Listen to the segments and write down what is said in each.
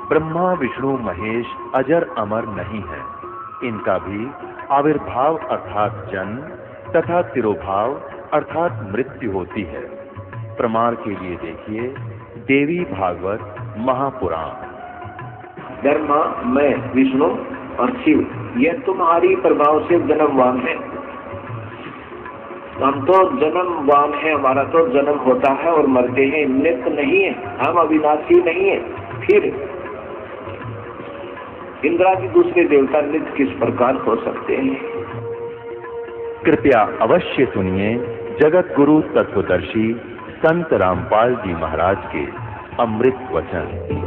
ब्रह्मा विष्णु महेश अजर अमर नहीं है, इनका भी आविर्भाव अर्थात जन्म तथा तिरोभाव अर्थात मृत्यु होती है। प्रमाण के लिए देखिए देवी भागवत महापुराण। ब्रह्मा, मैं, विष्णु और शिव, यह तुम्हारी प्रभाव से जन्मवान है। हम तो जन्मवान है, हमारा तो जन्म होता है और मरते हैं, मृत नहीं है, हम अविनाशी नहीं है। फिर इंद्रादि दूसरे देवता नित्य किस प्रकार हो सकते हैं? कृपया अवश्य सुनिए जगत गुरु तत्वदर्शी संत रामपाल जी महाराज के अमृत वचन।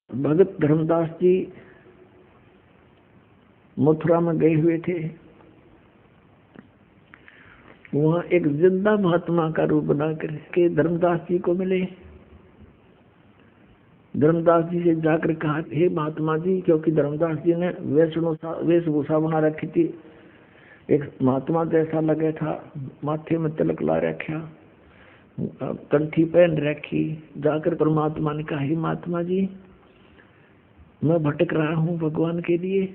भगत धर्मदास जी मथुरा में गए हुए थे। वहां एक जिंदा महात्मा का रूप बनाकर के धर्मदास जी को मिले। धर्मदास जी से जाकर कहा, हे महात्मा जी, क्योंकि धर्मदास जी ने वेशभूषा बना रखी थी, एक महात्मा जैसा लगे था, माथे में तिलक ला रखा, कंठी पहन रखी। जाकर परमात्मा ने कहा, हे महात्मा जी, मैं भटक रहा हूँ भगवान के लिए,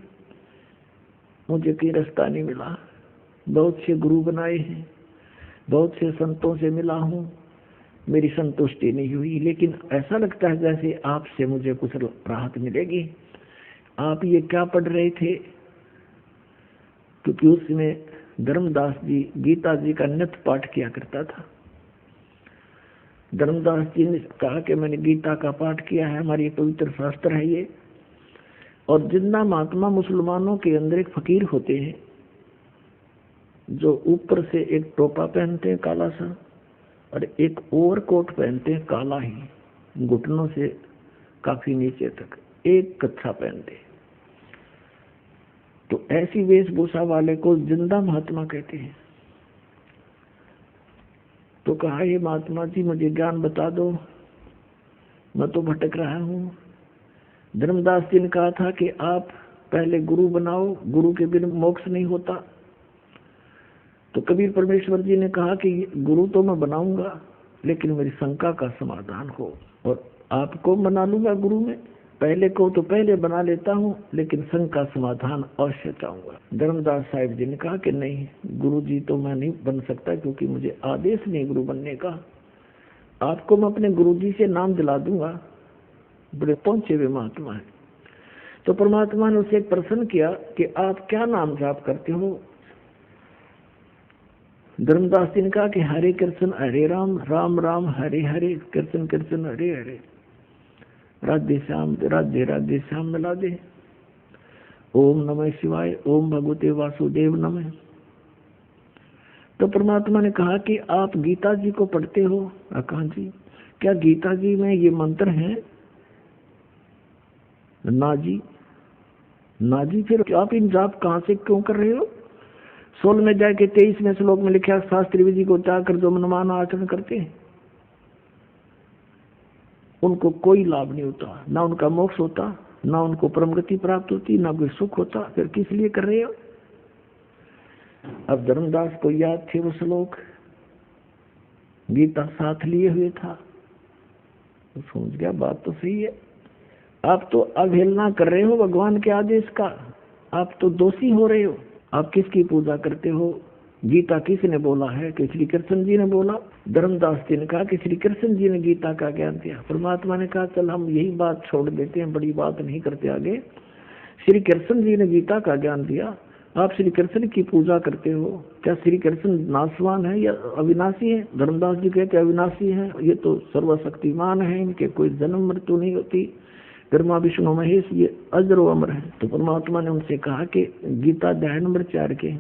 मुझे कोई रास्ता नहीं मिला। बहुत से गुरु बनाए हैं, बहुत से संतों से मिला हूँ, मेरी संतुष्टि नहीं हुई, लेकिन ऐसा लगता है जैसे आपसे मुझे कुछ राहत मिलेगी। आप ये क्या पढ़ रहे थे? क्योंकि उसमें धर्मदास जी गीता जी का नित्य पाठ किया करता था। धर्मदास जी ने कहा कि मैंने गीता का पाठ किया है, हमारी पवित्र शास्त्र है ये। और जिंदा महात्मा मुसलमानों के अंदर एक फकीर होते हैं जो ऊपर से एक टोपा पहनते हैं काला सा, और एक ओवरकोट पहनते हैं काला ही, घुटनों से काफी नीचे तक एक कच्छा पहनते हैं। तो ऐसी वेशभूषा वाले को जिंदा महात्मा कहते हैं। तो कहा, ये महात्मा जी, मुझे ज्ञान बता दो, मैं तो भटक रहा हूँ। धर्मदास जी ने कहा था कि आप पहले गुरु बनाओ, गुरु के बिना मोक्ष नहीं होता। तो कबीर परमेश्वर जी ने कहा कि गुरु तो मैं बनाऊंगा, लेकिन मेरी शंका का समाधान हो, और आपको बना लूंगा गुरु में। पहले को तो पहले बना लेता हूँ, लेकिन शंका समाधान अवश्य चाहूंगा। धर्मदास साहिब जी ने कहा कि नहीं, गुरु जी तो मैं नहीं बन सकता, क्योंकि मुझे आदेश नहीं गुरु बनने का। आपको मैं अपने गुरु जी से नाम दिला दूंगा, बड़े पहुंचे हुए महात्मा है। तो परमात्मा ने उसे एक प्रश्न किया कि आप क्या नाम जाप करते हो? धर्मदास जी ने कहा कि हरे कृष्ण हरे राम, राम राम हरे हरे, कृष्ण कृष्ण हरे हरे, राधे श्याम राधे राधे श्याम मिला दे। ओम नमः शिवाय, ओम भगवते वासुदेव नमः। तो परमात्मा ने कहा कि आप गीता जी को पढ़ते हो? कहा जी। क्या गीता जी में ये मंत्र हैं? ना जी, ना जी। फिर आप इन जाप कहां से क्यों कर रहे हो? 16 में जाके 23वें श्लोक में लिखा, शास्त्री विधि को त्याग कर जो मनमाना आचरण करते हैं उनको कोई लाभ नहीं होता, ना उनका मोक्ष होता, ना उनको परम गति प्राप्त होती, ना कोई सुख होता। फिर किस लिए कर रहे हो? अब धर्मदास को याद थे वो श्लोक, गीता साथ लिए हुए था, तो सोच गया बात तो सही है। आप तो अवहेलना कर रहे हो भगवान के आदेश का, आप तो दोषी हो रहे हो। आप किसकी पूजा करते हो? गीता किसने बोला है? कि श्री कृष्ण जी ने बोला। धर्मदास जी ने कहा कि श्री कृष्ण जी ने गीता का ज्ञान दिया। परमात्मा ने कहा चल हम यही बात छोड़ देते हैं, बड़ी बात नहीं करते आगे। श्री कृष्ण जी ने गीता का ज्ञान दिया, आप श्री कृष्ण की पूजा करते हो। क्या श्री कृष्ण नाशवान है या अविनाशी है? धर्मदास जी कहते अविनाशी है, ये तो सर्वशक्तिमान है, इनके कोई जन्म मृत्यु नहीं होती। ब्रह्मा विष्णु महेश ये अजर व अमर है। तो परमात्मा ने उनसे कहा कि गीता अध्याय नंबर 4 के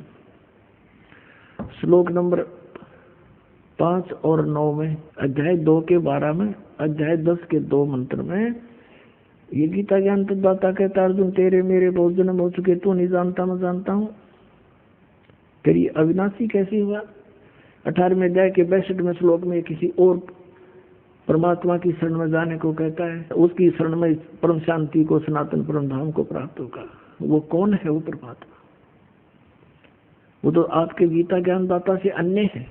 श्लोक नंबर 5 और 9 में, अध्याय 2 के 12 में, अध्याय 10 के 2 मंत्र में ये गीता ज्ञान तत्दाता कहता अर्जुन तेरे मेरे बहुत जन्म हो चुके, तू नहीं जानता मैं जानता हूँ। फिर ये अविनाशी कैसे हुआ? 18वें अध्याय के 62वें श्लोक में किसी और परमात्मा की शरण में जाने को कहता है, उसकी शरण में परम शांति को, सनातन परम धाम को प्राप्त होगा। वो कौन है? वो परमात्मा। वो तो आपके गीता ज्ञान दाता से अन्य है।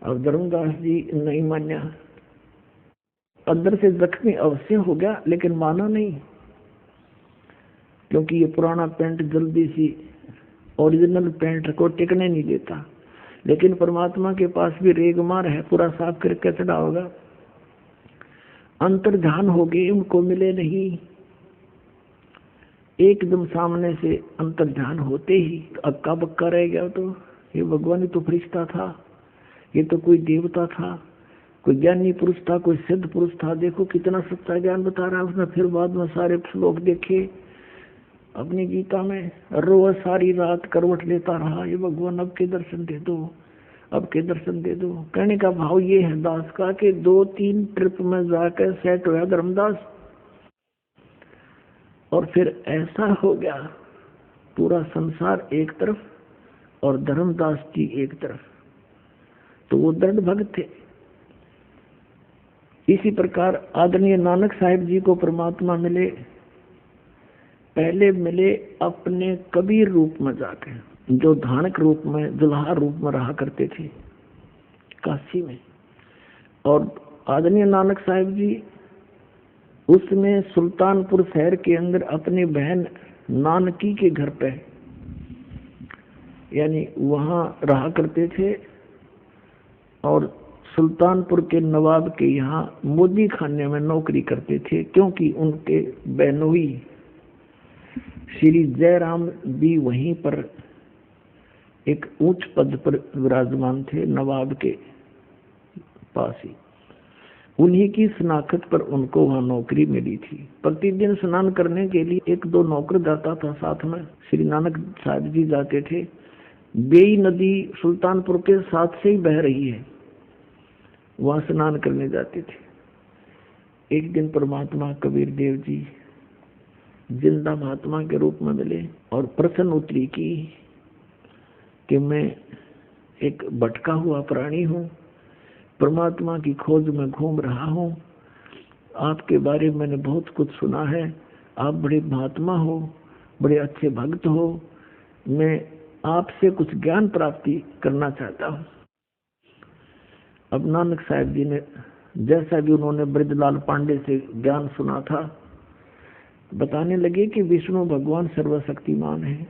अब धर्मदास जी नहीं मान्या, अंदर से जख्मी अवश्य हो गया लेकिन माना नहीं, क्योंकि ये पुराना पेंट जल्दी सी ओरिजिनल पेंट को टिकने नहीं देता। लेकिन परमात्मा के पास भी रेगमार है, पूरा साफ करके चढ़ा होगा। अंतर्ध्यान हो गए, उनको मिले नहीं। एकदम सामने से अंतर्ध्यान होते ही अक्का बक्का रह गया। तो ये भगवान ही तो फरिश्ता था, ये तो कोई देवता था, कोई ज्ञानी पुरुष था, कोई सिद्ध पुरुष था। देखो कितना सच्चा ज्ञान बता रहा है उसने। फिर बाद में सारे श्लोक देखे अपनी गीता में, रोज सारी रात करवट लेता रहा, ये भगवान अब के दर्शन दे दो, अब के दर्शन दे दो। कहने का भाव ये है दास का कि 2-3 ट्रिप में जाकर सेट हुआ धर्मदास, और फिर ऐसा हो गया पूरा संसार एक तरफ और धर्मदास जी एक तरफ। तो वो दृढ़ भक्त थे। इसी प्रकार आदरणीय नानक साहिब जी को परमात्मा मिले, पहले मिले अपने कबीर रूप में जाकर, जो धानक रूप में, दुल्हा रूप में रहा करते थे काशी में। और आदरणीय नानक साहिब जी उसमें सुल्तानपुर शहर के अंदर अपनी बहन नानकी के घर पे, यानी वहां रहा करते थे। और सुल्तानपुर के नवाब के यहाँ मोदी खाने में नौकरी करते थे, क्योंकि उनके बहनोई श्री जयराम भी वहीं पर एक उच्च पद पर विराजमान थे, नवाब के पास ही। उन्हीं की शनाख्त पर उनको वहां नौकरी मिली थी। प्रतिदिन स्नान करने के लिए 1-2 नौकर जाता था साथ में, श्री नानक साहिब जी जाते थे। बेई नदी सुल्तानपुर के साथ से ही बह रही है, वहां स्नान करने जाते थे। एक दिन परमात्मा कबीर देव जी जिंदा महात्मा के रूप में मिले और प्रश्न उत्तरी की कि मैं एक भटका हुआ प्राणी हूँ, परमात्मा की खोज में घूम रहा हूँ, आपके बारे में मैंने बहुत कुछ सुना है, आप बड़े महात्मा हो, बड़े अच्छे भक्त हो, मैं आपसे कुछ ज्ञान प्राप्ति करना चाहता हूँ। अब नानक साहिब जी ने जैसा भी उन्होंने ब्रजलाल पांडे से ज्ञान सुना था, बताने लगे कि विष्णु भगवान सर्वशक्तिमान है,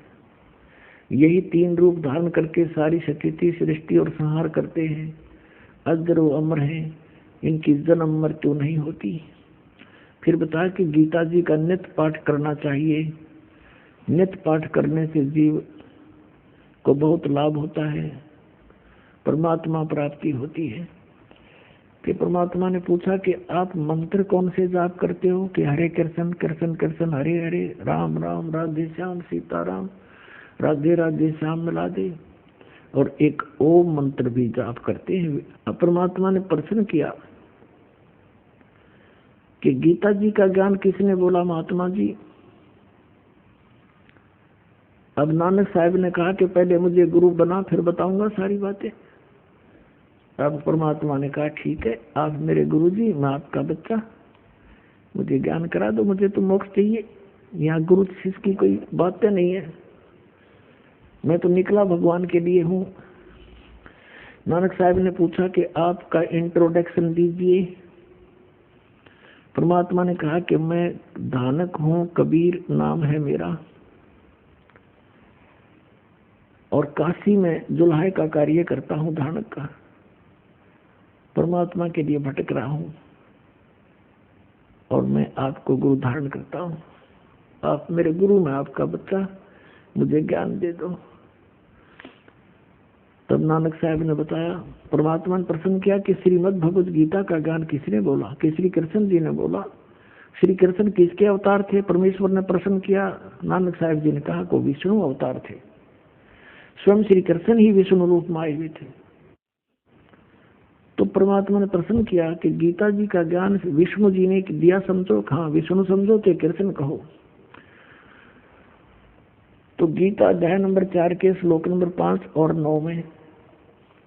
यही 3 रूप धारण करके सारी स्थिति सृष्टि और संहार करते हैं, अजर व अमर है, इनकी जन्म मृत्यु नहीं होती। फिर बताया कि गीता जी का नित्य पाठ करना चाहिए, नित्य पाठ करने से जीव को बहुत लाभ होता है, परमात्मा प्राप्ति होती है। फिर परमात्मा ने पूछा कि आप मंत्र कौन से जाप करते हो? कि हरे कृष्ण कृष्ण कृष्ण हरे हरे, राम राम राधे श्याम सीताराम, राधे राधे श्याम मिला दे। और एक ओम मंत्र भी जाप करते हैं। परमात्मा ने प्रश्न किया कि गीता जी का ज्ञान किसने बोला महात्मा जी? अब नानक साहिब ने कहा कि पहले मुझे गुरु बना, फिर बताऊंगा सारी बातें। अब परमात्मा ने कहा ठीक है, आप मेरे गुरु जी, मैं आपका बच्चा, मुझे ज्ञान करा दो, मुझे तो मोक्ष चाहिए। यहाँ गुरु शिष्य की कोई बातें नहीं है, मैं तो निकला भगवान के लिए हूँ। नानक साहिब ने पूछा कि आपका इंट्रोडक्शन दीजिए। परमात्मा ने कहा कि मैं धानक हूँ, कबीर नाम है मेरा, और काशी में जुल्हे का कार्य करता हूँ, धानक का, परमात्मा के लिए भटक रहा हूँ, और मैं आपको गुरु धारण करता हूँ। आप मेरे गुरु, मैं आपका बच्चा, मुझे ज्ञान दे दो। तब नानक साहब ने बताया, परमात्मा ने प्रश्न किया कि श्रीमद् भगवद गीता का ज्ञान किसने बोला? कि श्री कृष्ण जी ने बोला। श्री कृष्ण किसके अवतार थे? परमेश्वर ने प्रश्न किया। नानक साहब जी ने कहा को विष्णु अवतार थे, स्वयं श्री कृष्ण ही विष्णु रूप में आए हुए थे। तो परमात्मा ने प्रश्न किया कि गीता जी का ज्ञान विष्णु जी ने दिया समझो? हाँ, विष्णु समझो तो कृष्ण कहो। तो गीता अध्याय नंबर 4 के श्लोक नंबर 5 और 9 में,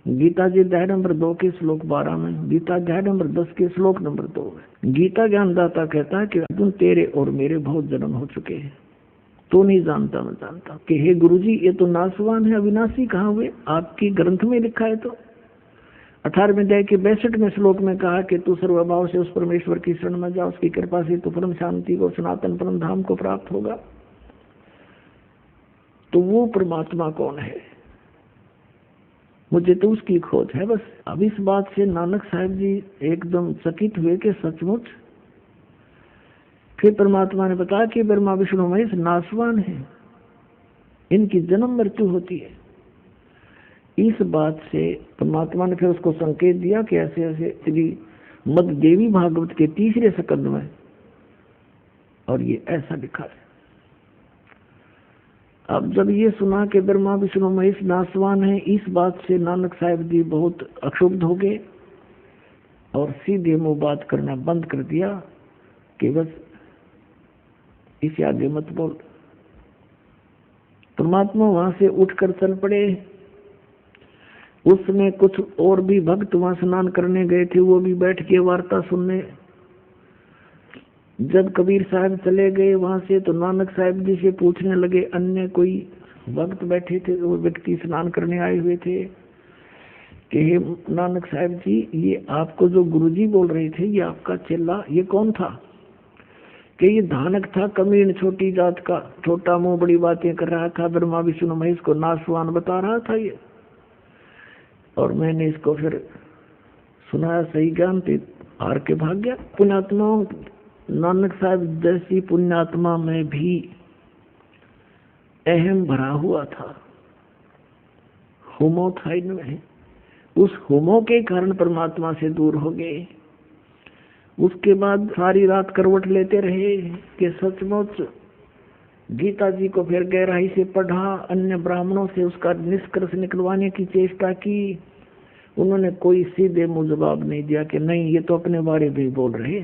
गीता जी अध्याय नंबर 2 के श्लोक 12 में, गीता अध्याय नंबर 10 के श्लोक नंबर 2 में गीता ज्ञानदाता कहता है कि अर्जुन तेरे और मेरे बहुत जन्म हो चुके हैं, तो नहीं जानता मैं जानता। कि हे गुरुजी, ये तो नासवान है, अविनाशी कहाँ हुए? आपकी ग्रंथ में लिखा है। तो 18वें अध्याय के 62वें श्लोक में कहा कि तू सर्वभाव से उस परमेश्वर की शरण में जा, उसकी कृपा से तू परम शांति को, सनातन परम धाम को प्राप्त होगा। तो वो परमात्मा कौन है? मुझे तो उसकी खोज है बस। अब इस बात से नानक साहब जी एकदम चकित हुए कि सचमुच। फिर परमात्मा ने बताया कि ब्रह्मा विष्णु महेश नासवान है, इनकी जन्म मृत्यु होती है। इस बात से परमात्मा ने फिर उसको संकेत दिया कि ऐसे ऐसे श्री मद देवी भागवत के 3रे स्कंद में, और ये ऐसा लिखा है। अब जब ये सुना कि ब्रह्मा विष्णु महेश नासवान है, इस बात से नानक साहब जी बहुत अक्षुब्ध हो गए और सीधे मुंह बात करना बंद कर दिया कि बस इसे आगे मत बोल। परमात्मा वहां से उठकर चल पड़े। उसमें कुछ और भी भक्त वहां स्नान करने गए थे, वो भी बैठ के वार्ता सुनने। जब कबीर साहब चले गए वहां से, तो नानक साहब जी से पूछने लगे, अन्य कोई भक्त बैठे थे, वो व्यक्ति स्नान करने आए हुए थे, कि हे नानक साहब जी, ये आपको जो गुरुजी बोल रहे थे, ये आपका चेला, ये कौन था? कि ये धानक था, कमीन, छोटी जात का, छोटा मुंह, बड़ी बातें कर रहा था, ब्रह्मा विष्णु महेश को नासवान बता रहा था ये। और मैंने इसको फिर सुनाया सही ज्ञान पे, हार के भाग गया। पुण्यात्माओं, नानक साहब जैसी पुण्यात्मा में भी अहम भरा हुआ था, होमो था इनमें। उस होमो के कारण परमात्मा से दूर हो गए। उसके बाद सारी रात करवट लेते रहे कि सचमुच गीता जी को फिर गहराई से पढ़ा, अन्य ब्राह्मणों से उसका निष्कर्ष निकलवाने की चेष्टा की। उन्होंने कोई सीधे मुंह जवाब नहीं दिया कि नहीं, ये तो अपने बारे में बोल रहे।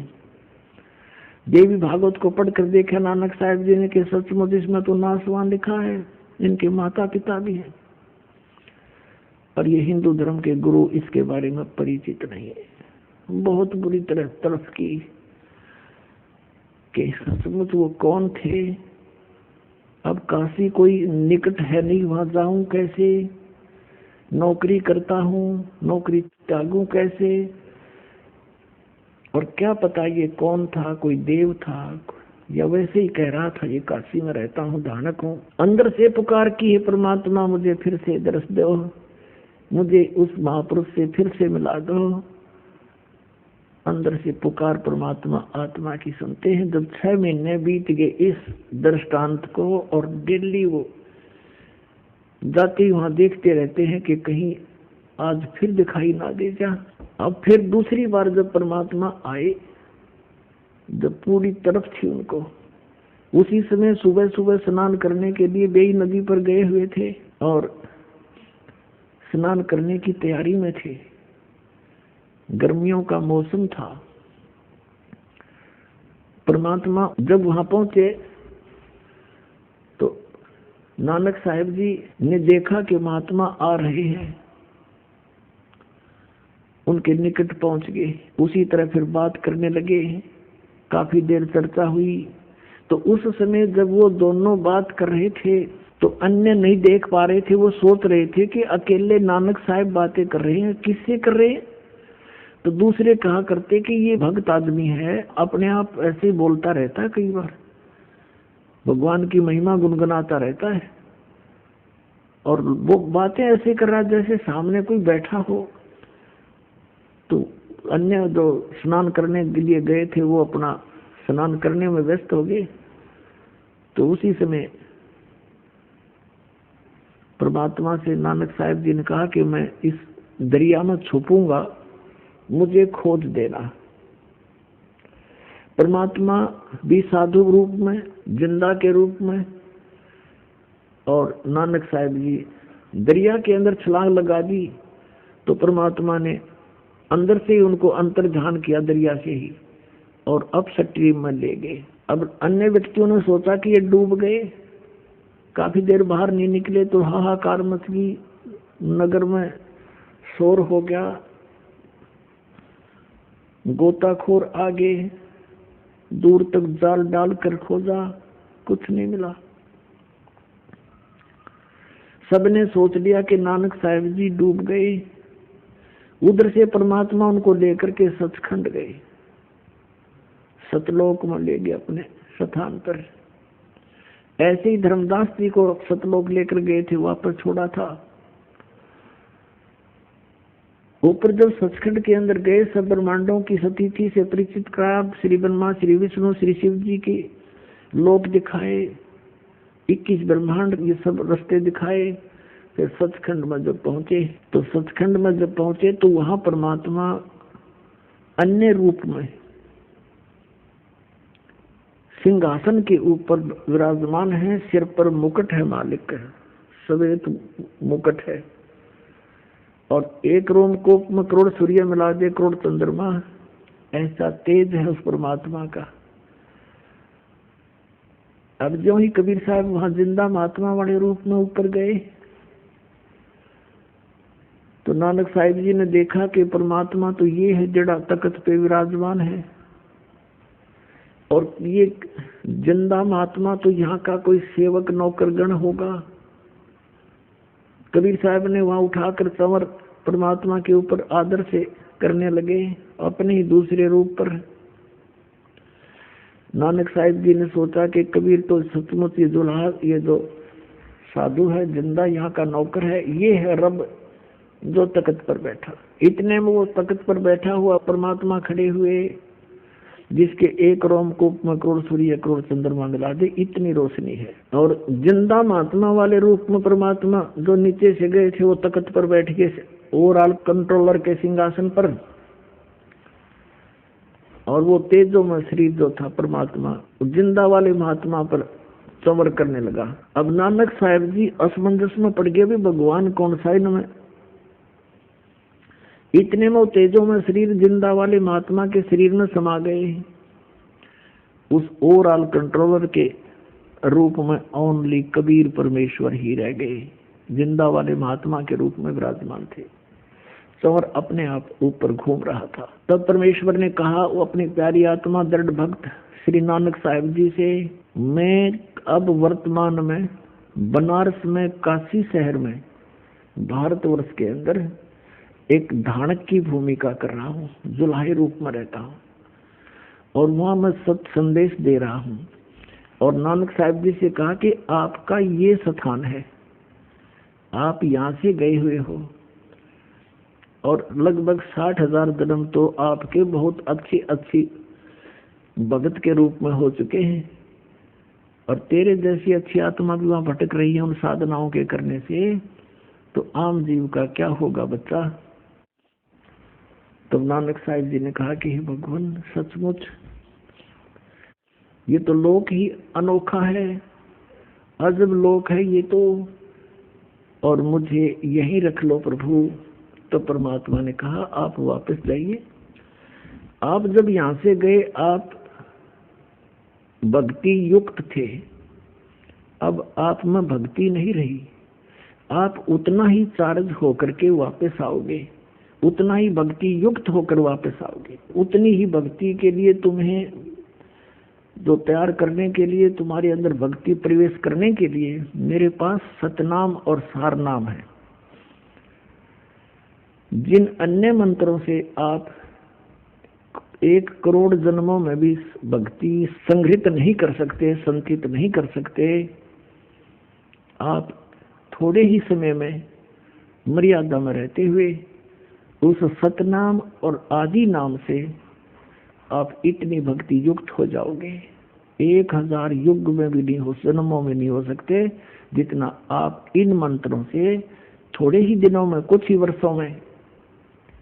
देवी भागवत को पढ़कर देखा नानक साहब जी ने कि सचमुच इसमें तो नासवान लिखा है, इनके माता पिता भी हैं, और ये हिंदू धर्म के गुरु इसके बारे में परिचित नहीं है। बहुत बुरी तरह तड़फ की कि सचमुच वो कौन थे। अब काशी कोई निकट है नहीं, वहां जाऊं कैसे? नौकरी करता हूँ, नौकरी त्यागूं कैसे? और क्या पता ये कौन था, कोई देव था या वैसे ही कह रहा था ये काशी में रहता हूँ, धानक हूँ। अंदर से पुकार की है, परमात्मा मुझे फिर से दर्श दो, मुझे उस महापुरुष से फिर से मिला दो। अंदर से पुकार परमात्मा आत्मा की सुनते हैं। जब 6 महीने बीत गए इस दृष्टांत को, और डेली वो जाते वहां देखते रहते हैं कि कहीं आज फिर दिखाई ना दे जा। अब फिर दूसरी बार जब परमात्मा आए, जब पूरी तरफ थी उनको, उसी समय सुबह सुबह स्नान करने के लिए बेई नदी पर गए हुए थे और स्नान करने की तैयारी में थे। गर्मियों का मौसम था। परमात्मा जब वहां पहुंचे तो नानक साहब जी ने देखा कि महात्मा आ रहे हैं, उनके निकट पहुंच गए। उसी तरह फिर बात करने लगे, काफी देर चर्चा हुई। तो उस समय जब वो दोनों बात कर रहे थे तो अन्य नहीं देख पा रहे थे, वो सोच रहे थे कि अकेले नानक साहब बातें कर रहे हैं, किससे कर रहे हैं? तो दूसरे कहा करते कि ये भक्त आदमी है, अपने आप ऐसे बोलता रहता है, कई बार भगवान की महिमा गुनगुनाता रहता है, और वो बातें ऐसे कर रहा है जैसे सामने कोई बैठा हो। तो अन्य जो स्नान करने के लिए गए थे वो अपना स्नान करने में व्यस्त हो गए। तो उसी समय परमात्मा से नानक साहब जी ने कहा कि मैं इस दरिया में छुपूंगा, मुझे खोज देना। परमात्मा भी साधु रूप में, जिंदा के रूप में, और नानक साहब जी दरिया के अंदर छलांग लगा दी। तो परमात्मा ने अंदर से ही उनको अंतर्ध्यान किया दरिया से ही, और अब स्ट्रीम में ले गए। अब अन्य व्यक्तियों ने सोचा कि ये डूब गए, काफी देर बाहर नहीं निकले तो हाहाकार मच गई, नगर में शोर हो गया, गोताखोर आ गए, दूर तक जाल डालकर खोजा, कुछ नहीं मिला। सबने सोच लिया कि नानक साहब जी डूब गए। उधर से परमात्मा उनको लेकर के सचखंड गए, सतलोक में ले गए अपने स्थान पर। ऐसे ही धर्मदास जी को सतलोक लेकर गए थे, वापस छोड़ा था। ऊपर जब सचखंड के अंदर गए, सब ब्रह्मांडों की स्थिति से परिचित कराया। श्री ब्रह्मा, श्री विष्णु, श्री शिव जी के लोक दिखाए, 21 ब्रह्मांड, ये सब रास्ते दिखाए। फिर सचखंड में जब पहुंचे, तो सचखंड में जब पहुंचे तो वहां परमात्मा अन्य रूप में सिंहासन के ऊपर विराजमान है। सिर पर मुकुट है, मालिक है, श्वेत मुकुट है, और एक रोमकूप में करोड़ सूर्य मिला दे, करोड़ चंद्रमा, ऐसा तेज है उस परमात्मा का। अब जो ही कबीर साहब वहां जिंदा महात्मा वाले रूप में ऊपर गए, तो नानक साहिब जी ने देखा कि परमात्मा तो ये है जड़ा तख्त पे विराजमान है, और ये जिंदा महात्मा तो यहाँ का कोई सेवक नौकरगण होगा। कबीर साहब ने वहां उठाकर चंवर परमात्मा के ऊपर आदर से करने लगे, अपने ही दूसरे रूप पर। नानक साहिब जी ने सोचा कि कबीर तो सचमुच ये दुल्हा, ये जो साधु है, जिंदा यहाँ का नौकर है, ये है रब जो तख्त पर बैठा। इतने में वो तख्त पर बैठा हुआ परमात्मा खड़े हुए, जिसके एक रोमकूप में करोड़ सूर्य करोड़ चंद्रमा मिला दे, इतनी रोशनी है। और जिंदा महात्मा वाले रूप में परमात्मा जो नीचे से गए थे, वो तख्त पर बैठ के ओवरऑल कंट्रोलर के सिंहासन पर, और वो तेजो में शरीर जो था परमात्मा जिंदा वाले महात्मा पर चंवर करने लगा। अब नानक साहब जी असमंजस में पड़ गए, भी भगवान कौन सा इनमें। इतने में तेजो में शरीर जिंदा वाले महात्मा के शरीर में समा गए। उस ओवरऑल कंट्रोलर के रूप में ओनली कबीर परमेश्वर ही रह गए, जिंदा वाले महात्मा के रूप में विराजमान थे। चंवर अपने आप ऊपर घूम रहा था। तब परमेश्वर ने कहा, वो अपनी प्यारी आत्मा दृढ़ भक्त श्री नानक साहिब जी से, मैं अब वर्तमान में बनारस में, काशी शहर में, भारतवर्ष के अंदर एक धानक की भूमिका कर रहा हूँ, जुलाही रूप में रहता हूँ, और वहां मैं सत संदेश दे रहा हूँ। और नानक साहिब जी से कहा कि आपका ये स्थान है, आप यहाँ से गए हुए हो, और लगभग 60,000 जन्म तो आपके बहुत अच्छी भगत के रूप में हो चुके हैं, और तेरे जैसी अच्छी आत्मा भी वहां भटक रही है उन साधनाओं के करने से, तो आम जीव का क्या होगा बच्चा। तब नानक साहिब जी ने कहा कि हे भगवान, सचमुच ये तो लोक ही अनोखा है, अजब लोक है ये तो, और मुझे यहीं रख लो प्रभु। तो परमात्मा ने कहा, आप वापस जाइए। आप जब यहाँ से गए, आप भक्ति युक्त थे, अब आप में भक्ति नहीं रही। आप उतना ही चार्ज होकर के वापस आओगे, उतना ही भक्ति युक्त होकर वापस आओगे। उतनी ही भक्ति के लिए तुम्हें जो तैयार करने के लिए, तुम्हारे अंदर भक्ति प्रवेश करने के लिए मेरे पास सतनाम और सारनाम है, जिन अन्य मंत्रों से आप 1 करोड़ जन्मों में भी भक्ति संग्रहित नहीं कर सकते, संचित नहीं कर सकते। आप थोड़े ही समय में मर्यादा में रहते हुए उस सतनाम और आदि नाम से आप इतनी भक्ति युक्त हो जाओगे 1000 युग में भी नहीं हो, जन्मों में नहीं हो सकते, जितना आप इन मंत्रों से थोड़े ही दिनों में, कुछ ही वर्षों में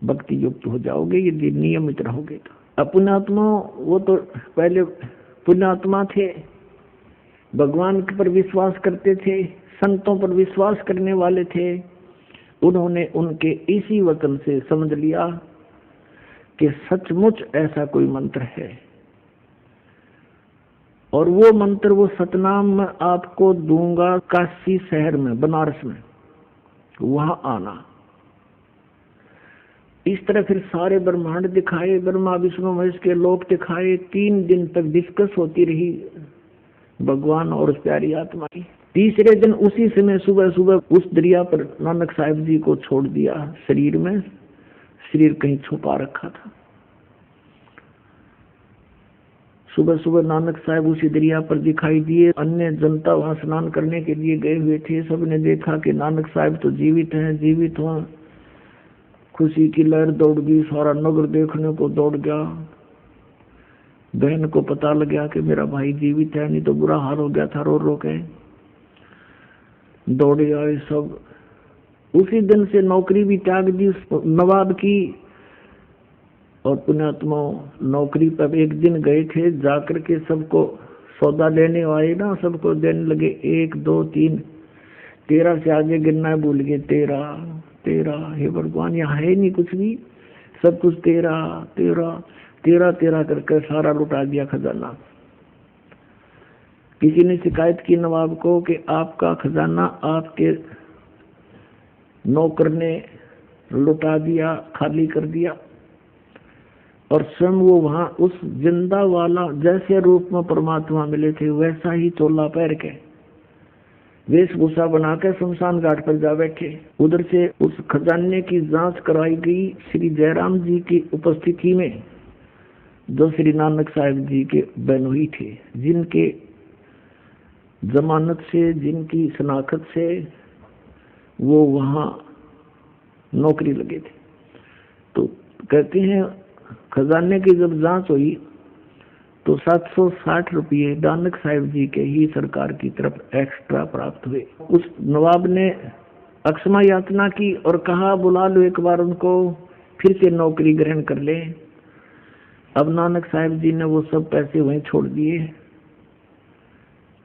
भक्ति युक्त हो जाओगे यदि नियमित रहोगे तो। पुण्यात्मा, वो तो पहले पुण्यात्मा थे, भगवान पर विश्वास करते थे, संतों पर विश्वास करने वाले थे। उन्होंने उनके इसी वचन से समझ लिया कि सचमुच ऐसा कोई मंत्र है, और वो मंत्र, वो सतनाम मैं आपको दूंगा काशी शहर में, बनारस में, वहां आना। इस तरह फिर सारे ब्रह्मांड दिखाए, ब्रह्मा विष्णु महेश के लोक दिखाए। 3 दिन तक डिस्कस होती रही भगवान और उस प्यारी आत्मा की। तीसरे दिन उसी समय सुबह सुबह उस दरिया पर नानक साहिब जी को छोड़ दिया। शरीर में, शरीर कहीं छुपा रखा था। सुबह सुबह नानक साहब उसी दरिया पर दिखाई दिए। अन्य जनता वहां स्नान करने के लिए गए हुए थे। सबने देखा कि नानक साहब तो जीवित हैं, जीवित हुआ। खुशी की लहर दौड़ गई, सारा नगर देखने को दौड़ गया। बहन को पता लग गया कि मेरा भाई जीवित है, नहीं तो बुरा हाल हो गया था, रो रो के दौड़े आए सब। उसी दिन से नौकरी भी त्याग दी नवाब की। और पुण्यात्मा नौकरी पर एक दिन गए थे, जाकर के सबको सौदा लेने आए ना, सबको देने लगे 1 2 3 13 से आगे गिनना भूल गए। 13 हे भगवान, यहाँ है नहीं कुछ भी, सब कुछ 13 करके सारा लुटा दिया खजाना। किसी ने शिकायत की नवाब को कि आपका खजाना आपके नौकर ने लुटा दिया, खाली कर दिया। और स्वयं वो वहां उस जिंदा वाला, जैसे रूप में परमात्मा मिले थे वैसा ही चोला पहन के, वेशभूषा बनाकर शमशान घाट पर जा बैठे। उधर से उस खजाने की जांच कराई गई श्री जयराम जी की उपस्थिति में, जो श्री नानक साहिब जी के बहनोई थे, जिनके जमानत से, जिनकी शनाख्त से वो वहां नौकरी लगे थे। तो कहते हैं खजाने की जब जांच हुई तो 760 रुपये नानक साहिब जी के ही सरकार की तरफ एक्स्ट्रा प्राप्त हुए। उस नवाब ने अक्षमा याचना की और कहा बुला लो एक बार उनको, फिर से नौकरी ग्रहण कर ले। अब नानक साहिब जी ने वो सब पैसे वहीं छोड़ दिए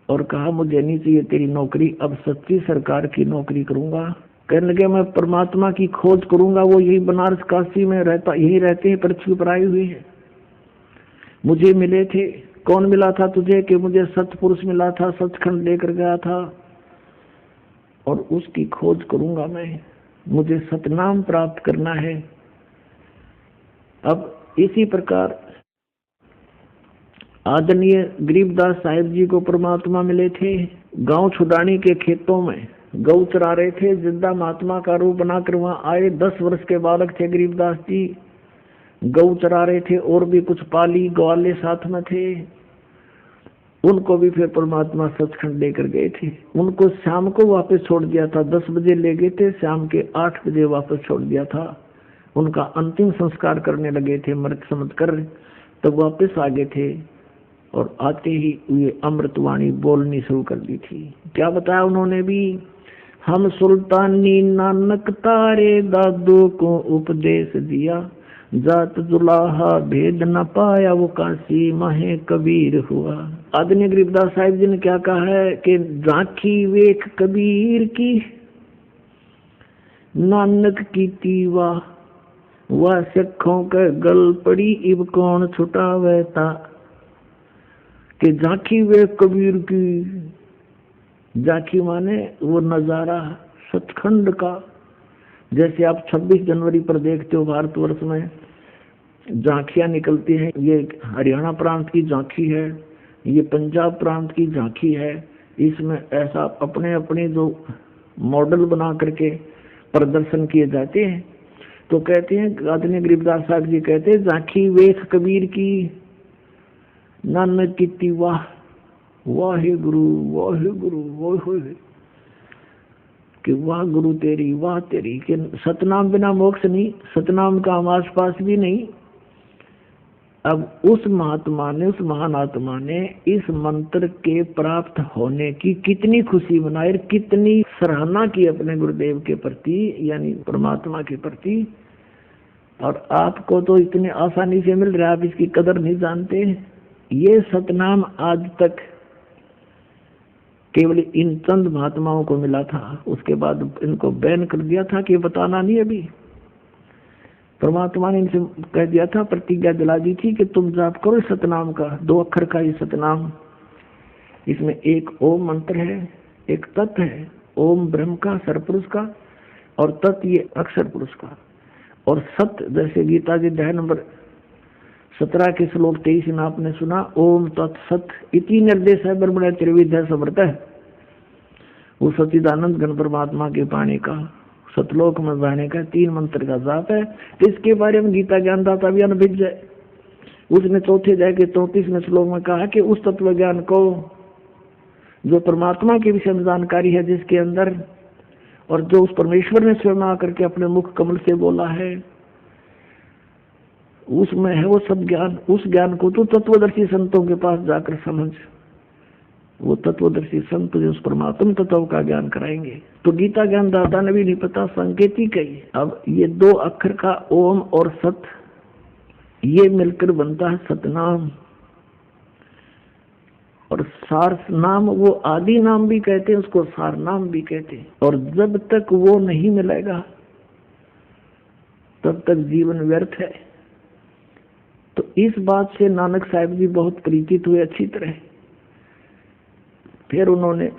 और कहा मुझे नहीं चाहिए तेरी नौकरी, अब सच्ची सरकार की नौकरी करूंगा। कहने लगे मैं परमात्मा की खोज करूंगा, वो यही बनारस काशी में रहता, यही रहते हैं, पृथ्वी पर आए हुए हैं, मुझे मिले थे। कौन मिला था तुझे? कि मुझे सतपुरुष मिला था, सचखंड लेकर गया था, और उसकी खोज करूंगा मैं, मुझे सतनाम प्राप्त करना है। अब इसी प्रकार आदरणीय गरीबदास साहिब जी को परमात्मा मिले थे। गांव छुडानी के खेतों में गौ चरा रहे थे, जिंदा महात्मा का रूप बनाकर वहां आए। 10 वर्ष के बालक थे गरीबदास जी, गौ चरा रहे थे, और भी कुछ पाली ग्वाले साथ में थे। उनको भी फिर परमात्मा सचखंड लेकर गए थे। उनको शाम को वापस छोड़ दिया था, 10 बजे ले गए थे, शाम के 8 बजे वापस छोड़ दिया था। उनका अंतिम संस्कार करने लगे थे मृत समझ कर, तब वापस आ गए थे। और आते ही ये अमृतवाणी बोलनी शुरू कर दी थी। क्या बताया उन्होंने भी? हम सुल्तानी नानक तारे दादू को उपदेश दिया, जात जुलाहा भेद न पाया वो काशी माहे कबीर हुआ। आदरणीय गरीबदास साहिब जी ने क्या कहा है कि झांकी वेख कबीर की, नानक की तीवा वह सिखों के गल पड़ी, इब कौन छुटावेता। कि झांकी वेख कबीर की, झांकी माने वो नजारा सचखंड का। जैसे आप 26 जनवरी पर देखते हो भारतवर्ष में झांकियां निकलती हैं, ये हरियाणा प्रांत की झांकी है, ये पंजाब प्रांत की झांकी है। इसमें ऐसा अपने अपने जो मॉडल बना करके प्रदर्शन किए जाते हैं। तो कहते हैं आदरणीय गरीबदास साहब जी कहते हैं झांकी वेख कबीर की, नानक की वाह वाहे गुरु वाहे गुरु वाहे, कि वाह गुरु तेरी, वाह तेरी। कि सतनाम बिना मोक्ष नहीं, सतनाम का हम आस पास भी नहीं। अब उस महात्मा ने, उस महान आत्मा ने इस मंत्र के प्राप्त होने की कितनी खुशी मनाई और कितनी सराहना की अपने गुरुदेव के प्रति, यानी परमात्मा के प्रति। और आपको तो इतने आसानी से मिल रहा है, आप इसकी कदर नहीं जानते। ये सतनाम आज तक केवल इन चंद महात्माओं को मिला था, उसके बाद इनको बैन कर दिया था कि बताना नहीं। अभी परमात्मा ने इनसे कह दिया था, प्रतिज्ञा दिला दी थी कि तुम जाप करो सतनाम का, 2 अक्षर का ये सतनाम। इसमें एक ओम मंत्र है, एक तत् है, ओम ब्रह्म का, सरपुरुष का, और तत् ये अक्षर पुरुष का, और सत जैसे गीता जी अध्याय नंबर 17 के श्लोक 23 में आपने सुना, ओम तत् सत इति निर्देश है ब्रह्मण्य त्रिविध समर्थ है। वो सच्चिदानंद घन परमात्मा के पानी का, सतलोक में बहने का 3 मंत्र का जाप है। तो इसके बारे में गीता ज्ञानदाता भी अनभिज्ञ है। उसने चौथे अध्याय के 34वें श्लोक में कहा कि उस तत्व ज्ञान को जो परमात्मा के विषय में जानकारी है जिसके अंदर, और जो उस परमेश्वर ने स्वयं आकर के अपने मुख कमल से बोला है, उसमें है वो सब ज्ञान। उस ज्ञान को तो तत्वदर्शी संतों के पास जाकर समझ, वो तत्वदर्शी संत जो उस परमात्म तत्व का ज्ञान कराएंगे। तो गीता ज्ञान दाता ने भी नहीं पता, संकेतिक है। अब ये 2 अक्षर का ओम और सत, ये मिलकर बनता है सतनाम। और सार नाम, वो आदि नाम भी कहते हैं उसको, सार नाम भी कहते हैं। और जब तक वो नहीं मिलेगा तब तक जीवन व्यर्थ है। तो इस बात से नानक साहब जी बहुत प्रीतित हुए अच्छी तरह। फिर उन्होंने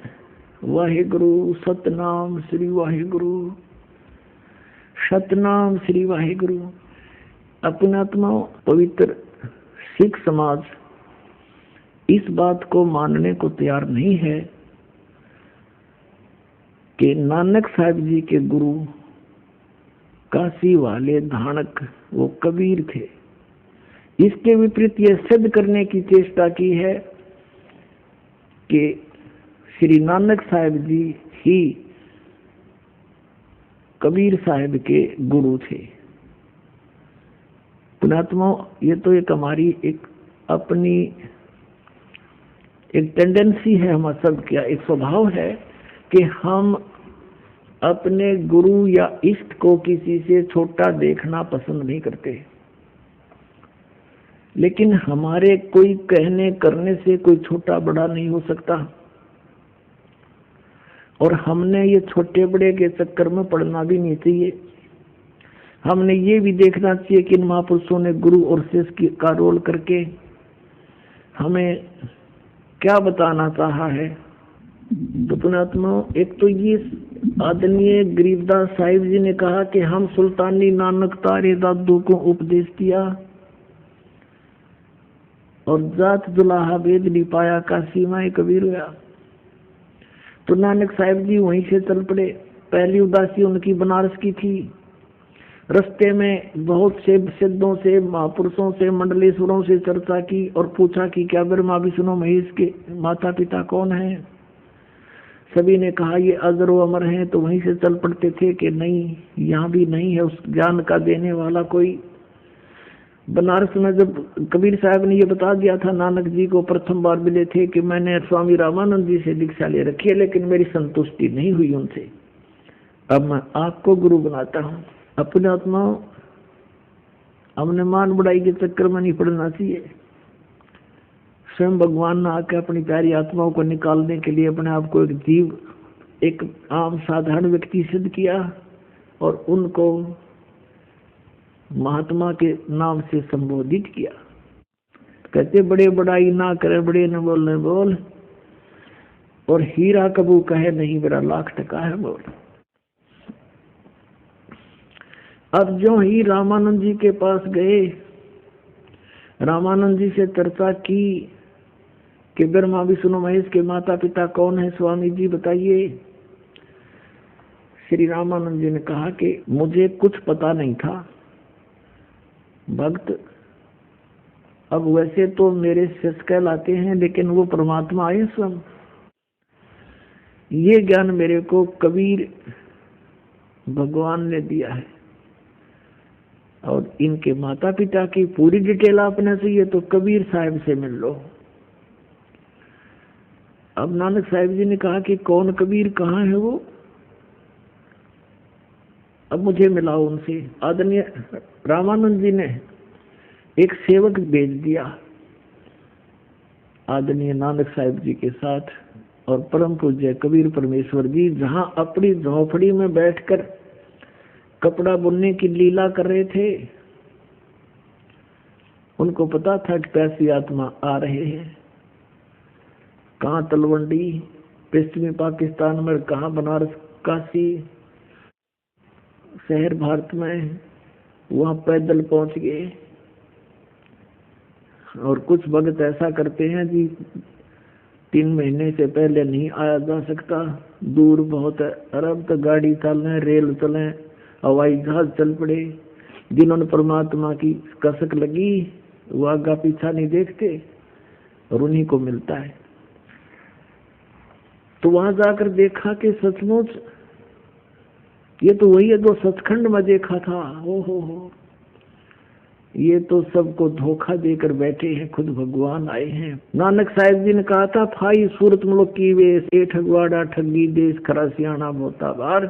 वाहिगुरु सतनाम श्री वाहिगुरु, सतनाम श्री वाहिगुरु। अपने आत्मा पवित्र सिख समाज इस बात को मानने को तैयार नहीं है कि नानक साहब जी के गुरु काशी वाले धानक वो कबीर थे। इसके विपरीत यह सिद्ध करने की चेष्टा की है कि श्री नानक साहब जी ही कबीर साहब के गुरु थे। पुण्यात्मा, ये तो एक हमारी एक अपनी एक टेंडेंसी है, हम सब क्या एक स्वभाव है कि हम अपने गुरु या इष्ट को किसी से छोटा देखना पसंद नहीं करते। लेकिन हमारे कोई कहने करने से कोई छोटा बड़ा नहीं हो सकता, और हमने ये छोटे बड़े के चक्कर में पड़ना भी नहीं चाहिए। हमने ये भी देखना चाहिए कि इन महापुरुषों ने गुरु और शिष्य का रोल करके हमें क्या बताना चाहा है। तो पुण्यात्मा, एक तो ये आदरणीय गरीबदास साहिब जी ने कहा कि हम सुल्तानी नानक तारे दादू को उपदेश दिया, और जात दुलाहा वेद नहीं पाया, का सीमाएं कबीर हुआ। तो नानक साहब जी वहीं से चल पड़े। पहली उदासी उनकी बनारस की थी। रस्ते में बहुत से सिद्धों से, महापुरुषों से, मंडलेश्वरों से चर्चा की और पूछा कि क्या ब्रह्मा विष्णु महेश के माता पिता कौन हैं। सभी ने कहा ये अजर व अमर हैं। तो वहीं से चल पड़ते थे कि नहीं, यहाँ भी नहीं है उस ज्ञान का देने वाला कोई। बनारस में जब कबीर साहब ने ये बता दिया था, नानक जी को प्रथम बार मिले थे कि मैंने स्वामी रामानंद जी से दीक्षा ले रखी है, लेकिन मेरी संतुष्टि नहीं हुई उनसे, अब मैं आपको गुरु बनाता हूँ। अपने आत्मा हमने मान बढ़ाई के चक्कर में नहीं पड़ना चाहिए। स्वयं भगवान ने आके अपनी प्यारी आत्माओं को निकालने के लिए अपने आप को एक जीव, एक आम साधारण व्यक्ति सिद्ध किया, और उनको महात्मा के नाम से संबोधित किया। कहते बड़े बड़ाई ना करे, बड़े न बोलने बोल, और हीरा कबू कहे नहीं मेरा लाख टका है बोल। अब जो ही रामानंद जी के पास गए, रामानंद जी से चर्चा की कि ब्रह्मा विष्णु महेश के माता पिता कौन है, स्वामी जी बताइए। श्री रामानंद जी ने कहा कि मुझे कुछ पता नहीं था भक्त, अब वैसे तो मेरे शिष्य कहलाते हैं, लेकिन वो परमात्मा आए स्वयं। ये ज्ञान मेरे को कबीर भगवान ने दिया है। और इनके माता पिता की पूरी डिटेल आपने चाहिए तो कबीर साहब से मिल लो। अब नानक साहिब जी ने कहा कि कौन कबीर, कहाँ है वो, अब मुझे मिलाओ उनसे। आदरणीय रामानंद जी ने एक सेवक भेज दिया आदरणीय नानक साहिब जी के साथ, और परम पूज्य कबीर परमेश्वर जी जहां अपनी झोपड़ी में बैठकर कपड़ा बुनने की लीला कर रहे थे, उनको पता था कि पैसी आत्मा आ रहे हैं। कहाँ तलवंडी पश्चिमी पाकिस्तान में, कहाँ बनारस काशी शहर भारत में, वहां पैदल पहुंच गए। और कुछ भगत ऐसा करते हैं जी 3 महीने से पहले नहीं आया जा सकता, दूर बहुत है, अरब तक गाड़ी चलें, रेल चलें, हवाई जहाज चल पड़े। जिन्होंने परमात्मा की कसक लगी वो आगा पीछा नहीं देखते और उन्हीं को मिलता है। तो वहां जाकर देखा कि सचमुच ये तो वही है जो सचखंड में देखा था। हो ये तो सबको धोखा देकर बैठे हैं, खुद भगवान आए हैं। नानक साहिब जी ने कहा था, फाई सूरत मुल्क की वे ए ठगवाड़ा ठगी देश खरा सियाणा बोता बार।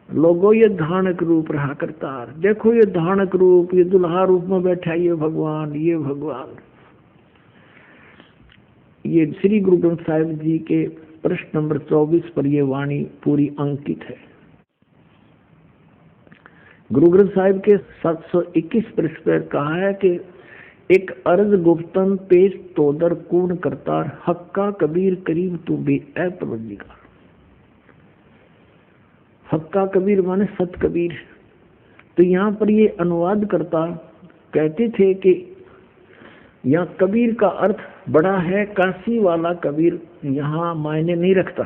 लोगों ये धानक रूप रहा करतार, देखो ये धानक रूप, ये दुल्हा रूप में बैठा है, ये भगवान, ये भगवान। ये श्री गुरु ग्रंथ साहिब जी के प्रश्न नंबर 24 पर ये वाणी पूरी अंकित है। गुरु ग्रंथ साहिब के 721 पृष्ठ पर कहा है कि एक अर्ज गुप्तन पेश तोदर कून करतार, हक्का कबीर करीब तू बे परवरदिगार। हक्का कबीर माने सत कबीर। तो यहाँ पर ये अनुवाद करता कहते थे कि यहाँ कबीर का अर्थ बड़ा है, काशी वाला कबीर यहाँ मायने नहीं रखता,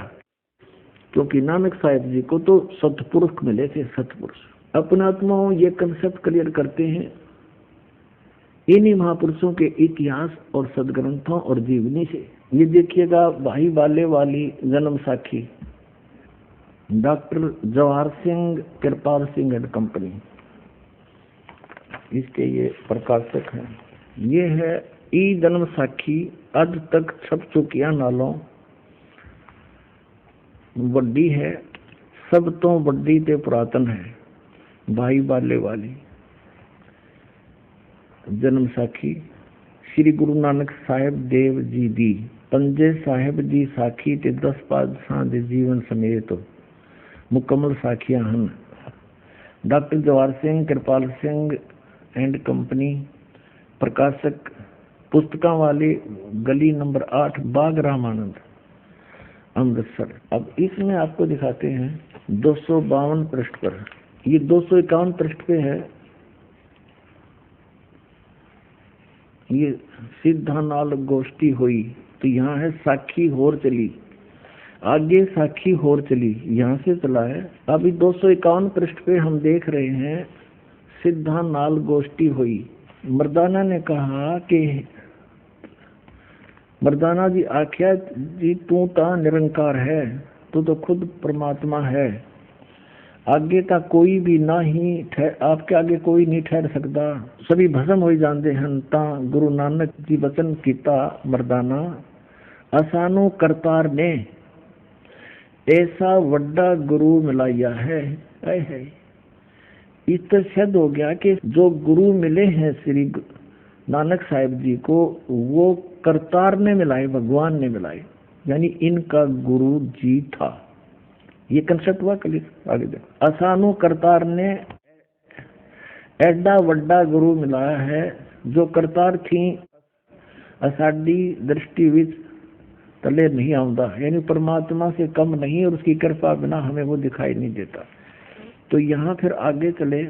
क्योंकि नानक साहिब जी को तो सतपुरुष मिले थे, सतपुरुष। अपने आत्माओं ये कंसेप्ट क्लियर करते हैं इन्हीं महापुरुषों के इतिहास और सदग्रंथों और जीवनी से। ये देखिएगा भाई बाले वाली जन्म साखी, doctor Jawahar Singh, Kirpal Singh and company, इसके ये प्रकाशक हैं। ये है ई जन्म साखी, अज तक छप चुकिया नालों वड्डी है, सब तो वड्डी ते पुरातन है। भाई बाले वाली जन्म साखी श्री गुरु नानक साहिब देव जी दी, पंजे साहिब दी साखी ते 10 पातशाह दे जीवन समेत मुकम्मल साखियां हन। Doctor Jawahar Singh, Kirpal Singh and company, प्रकाशक पुस्तकां वाले, गली नंबर 8, बाग रामानंद, अमृतसर। अब इसमें आपको दिखाते हैं 252 पृष्ठ पर, ये 251 पृष्ठ पे है। ये सिद्धा नाल गोष्ठी हुई, तो यहाँ है साखी होर चली, आगे साखी होर चली, यहाँ से चला है। अभी 251 पृष्ठ पे हम देख रहे हैं सिद्धा नाल गोष्ठी हुई। मर्दाना ने कहा कि मर्दाना जी आख्या जी तू ता निरंकार है, तू तो खुद परमात्मा है, आगे का कोई भी ना ही आपके आगे कोई नहीं ठहर सकता, सभी भस्म हो जाते हैं। ता गुरु नानक जी वचन कीता मर्दाना, असानो करतार ने ऐसा वड्डा गुरु मिलाया है। इस तरह सिद्ध हो गया कि जो गुरु मिले हैं श्री नानक साहिब जी को, वो करतार ने मिलाए, भगवान ने मिलाए, यानी इनका गुरु जी था। ये कंसेप्ट हुआ क्लियर। आगे देखो, असानु करतार ने एडा वड्डा गुरु मिलाया है, जो करतार थी असाडी दृष्टि विच तले नहीं आउंदा, यानी परमात्मा से कम नहीं और उसकी कृपा बिना हमें वो दिखाई नहीं देता। तो यहाँ फिर आगे चले,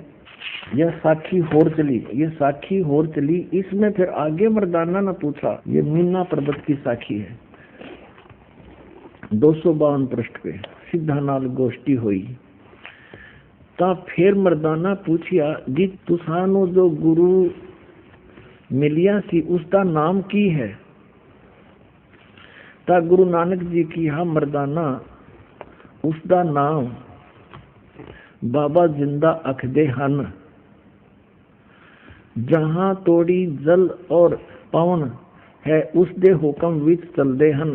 यह साखी होर चली, ये साखी होर चली। इसमें फिर आगे मर्दाना ने पूछा, ये मीना पर्वत की साखी है, 252 पृष्ठ पे, सिद्धा नाल गोष्ठी हुई। ता फिर मर्दाना पूछिया जी तुसानो जो गुरु मिलिया सी उसका नाम की है। ता गुरु नानक जी की हा मर्दाना उसका नाम बाबा जिंदा अखदे हन। जहाँ तोड़ी जल और पवन है उस दे हुक्म विच चलदे हन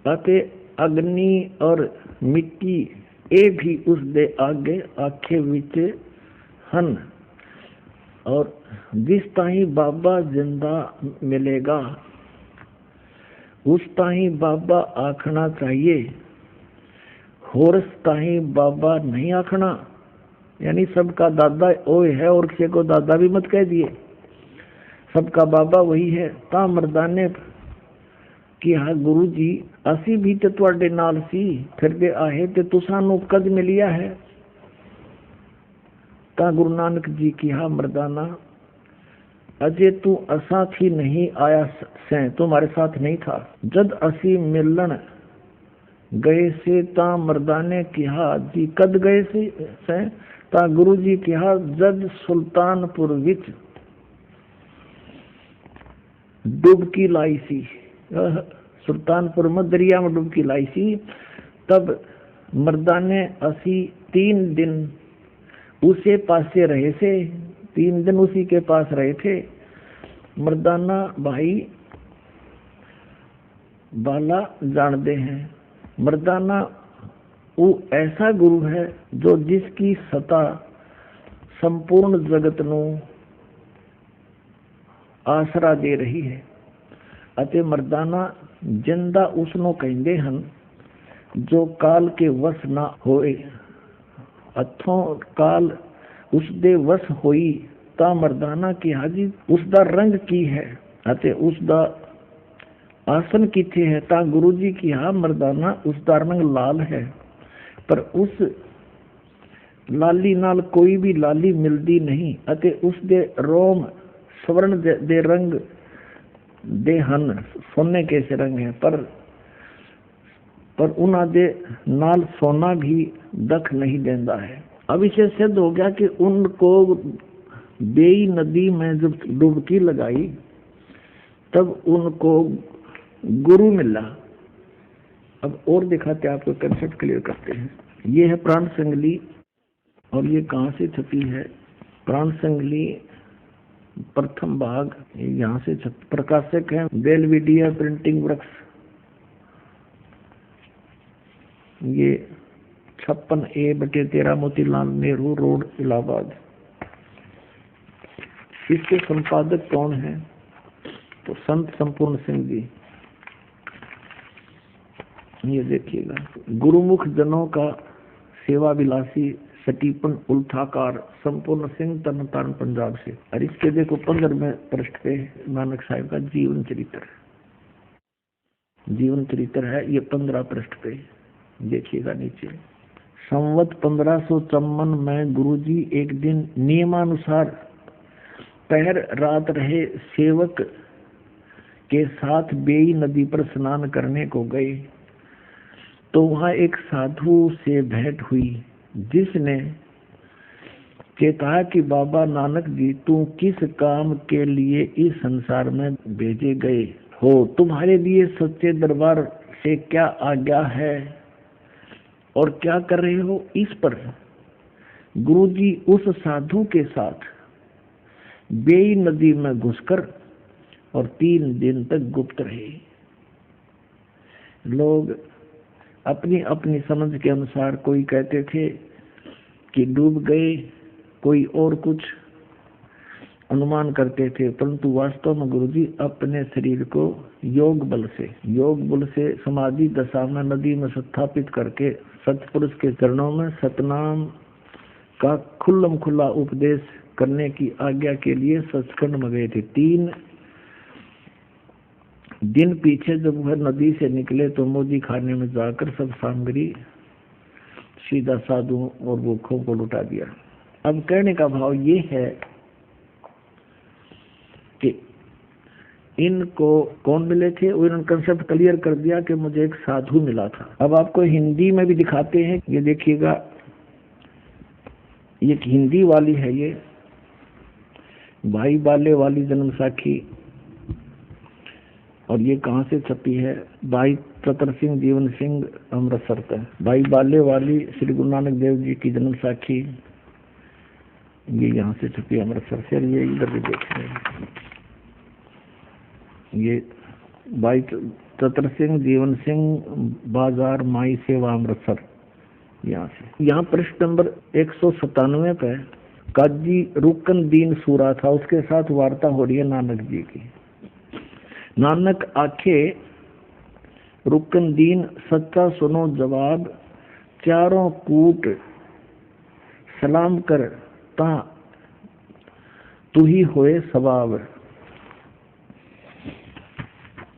अते अग्नि और मिट्टी ए भी उस दे आगे आखे विच हन। और जिस ताही बाबा जिंदा मिलेगा उस ताही बाबा आखना चाहिए, होरस ताही बाबा नहीं आखना। यानी सबका दादा ओए है और किसी को दादा भी मत कह दिए, सबका बाबा वही है। ता मर्दाने कि हाँ गुरु जी असी भी तो तुहाडे नाल सी फिरदे आहे ते तुसां नूं कद मिलिया है। ता गुरु नानक जी की हाँ मर्दाना अजे तू असा थी नहीं आया से, तुम्हारे साथ नहीं था। जद असी मिलन गए से ता मर्दाने कहा जी कद गए से ता गुरु जी कहा जद सुल्तानपुर विच डुबकी लाई सी। सुल्तानपुर में दरिया में डुबकी लाई सी। तब मर्दाने असी 3 दिन उसे पासे रहे से, 3 दिन उसी के पास रहे थे। मर्दाना भाई बाला जानते हैं, मर्दाना वो ऐसा गुरु है जो जिसकी सत्ता संपूर्ण जगत नू आसरा दे रही है। अते मर्दाना जिंदा उसनों कहते हन जो काल के वश ना होए, अथों काल उसदे वश होई ता मर्दाना की हाजी उसदा रंग की है अते उसदा आसन किथे है। ता गुरु जी की हाँ मर्दाना उसदा रंग लाल है, पर उस लाली नाल कोई भी लाली मिलदी नहीं अते उसदे रोम स्वर्ण दे रंग दे हन, सोने के से रंग है, पर उन्हां दे नाल सोना भी दख नहीं देंदा है। अब इसे सिद्ध हो गया कि उनको बेई नदी में जब डुबकी लगाई तब उनको गुरु मिला। अब और दिखाते आपको, कंसेप्ट क्लियर करते हैं। ये है प्राण संगली और ये कहाँ से छपी है? प्राण संगली प्रथम भाग यहाँ से प्रकाशक है बेलविडिया प्रिंटिंग वर्क्स। ये 56A/13 मोतीलाल नेहरू रोड इलाहाबाद। इसके संपादक कौन है? तो संत संपूर्ण सिंह जी। ये देखिएगा, गुरुमुख जनों का सेवा विलासी स्टीफन उल्थाकार संपूर्ण सिंह तरनतारन पंजाब से। और इसके देखो 15वें पृष्ठ पे नानक साहिब का जीवन चरित्र, जीवन चरित्र है ये 15 पृष्ठ पे देखिएगा नीचे। संवत 1554 में गुरुजी एक दिन नियमानुसार पहर रात रहे सेवक के साथ बेई नदी पर स्नान करने को गए तो वहां एक साधु से भेंट हुई जिसने चेताया कि बाबा नानक जी तुम किस काम के लिए इस संसार में भेजे गए हो, तुम्हारे लिए सच्चे दरबार से क्या आज्ञा है और क्या कर रहे हो। इस पर गुरुजी उस साधु के साथ बेई नदी में घुसकर और 3 दिन तक गुप्त रहे। लोग अपनी अपनी समझ के अनुसार कोई कहते थे कि डूब गए, कोई और कुछ अनुमान करते थे, परंतु वास्तव में गुरुजी अपने शरीर को योग बल से समाधि दशा में नदी में स्थापित करके सतपुरुष के चरणों में सतनाम का खुल्लम खुल्ला उपदेश करने की आज्ञा के लिए सचखंड में गए थे। 3 दिन पीछे जब वह नदी से निकले तो मोदी खाने में जाकर सब सामग्री सीधा साधु और भूखों को लुटा दिया। अब कहने का भाव ये है कि इनको कौन मिले थे, उन्होंने कंसेप्ट क्लियर कर दिया कि मुझे एक साधु मिला था। अब आपको हिंदी में भी दिखाते हैं, ये देखिएगा, ये हिंदी वाली है, ये भाई बाले वाली जन्म साखी। और ये कहाँ से छपी है? भाई चतर सिंह जीवन सिंह अमृतसर का। भाई बाले वाली श्री गुरु नानक देव जी की जन्म साखी, ये यहाँ से छपी अमृतसर से, ये इधर भी देख रहे हैं। ये भाई चतर सिंह जीवन सिंह बाजार माई सेवा अमृतसर, यहाँ से। यहाँ पृष्ठ नंबर 197 पे काजी रुकन दीन सूरा था, उसके साथ वार्ता हो रही है नानक जी की। नानक आखे रुकन दीन सच्चा सुनो जवाब, चारों कूट सलाम कर ता तू ही होए सवाब।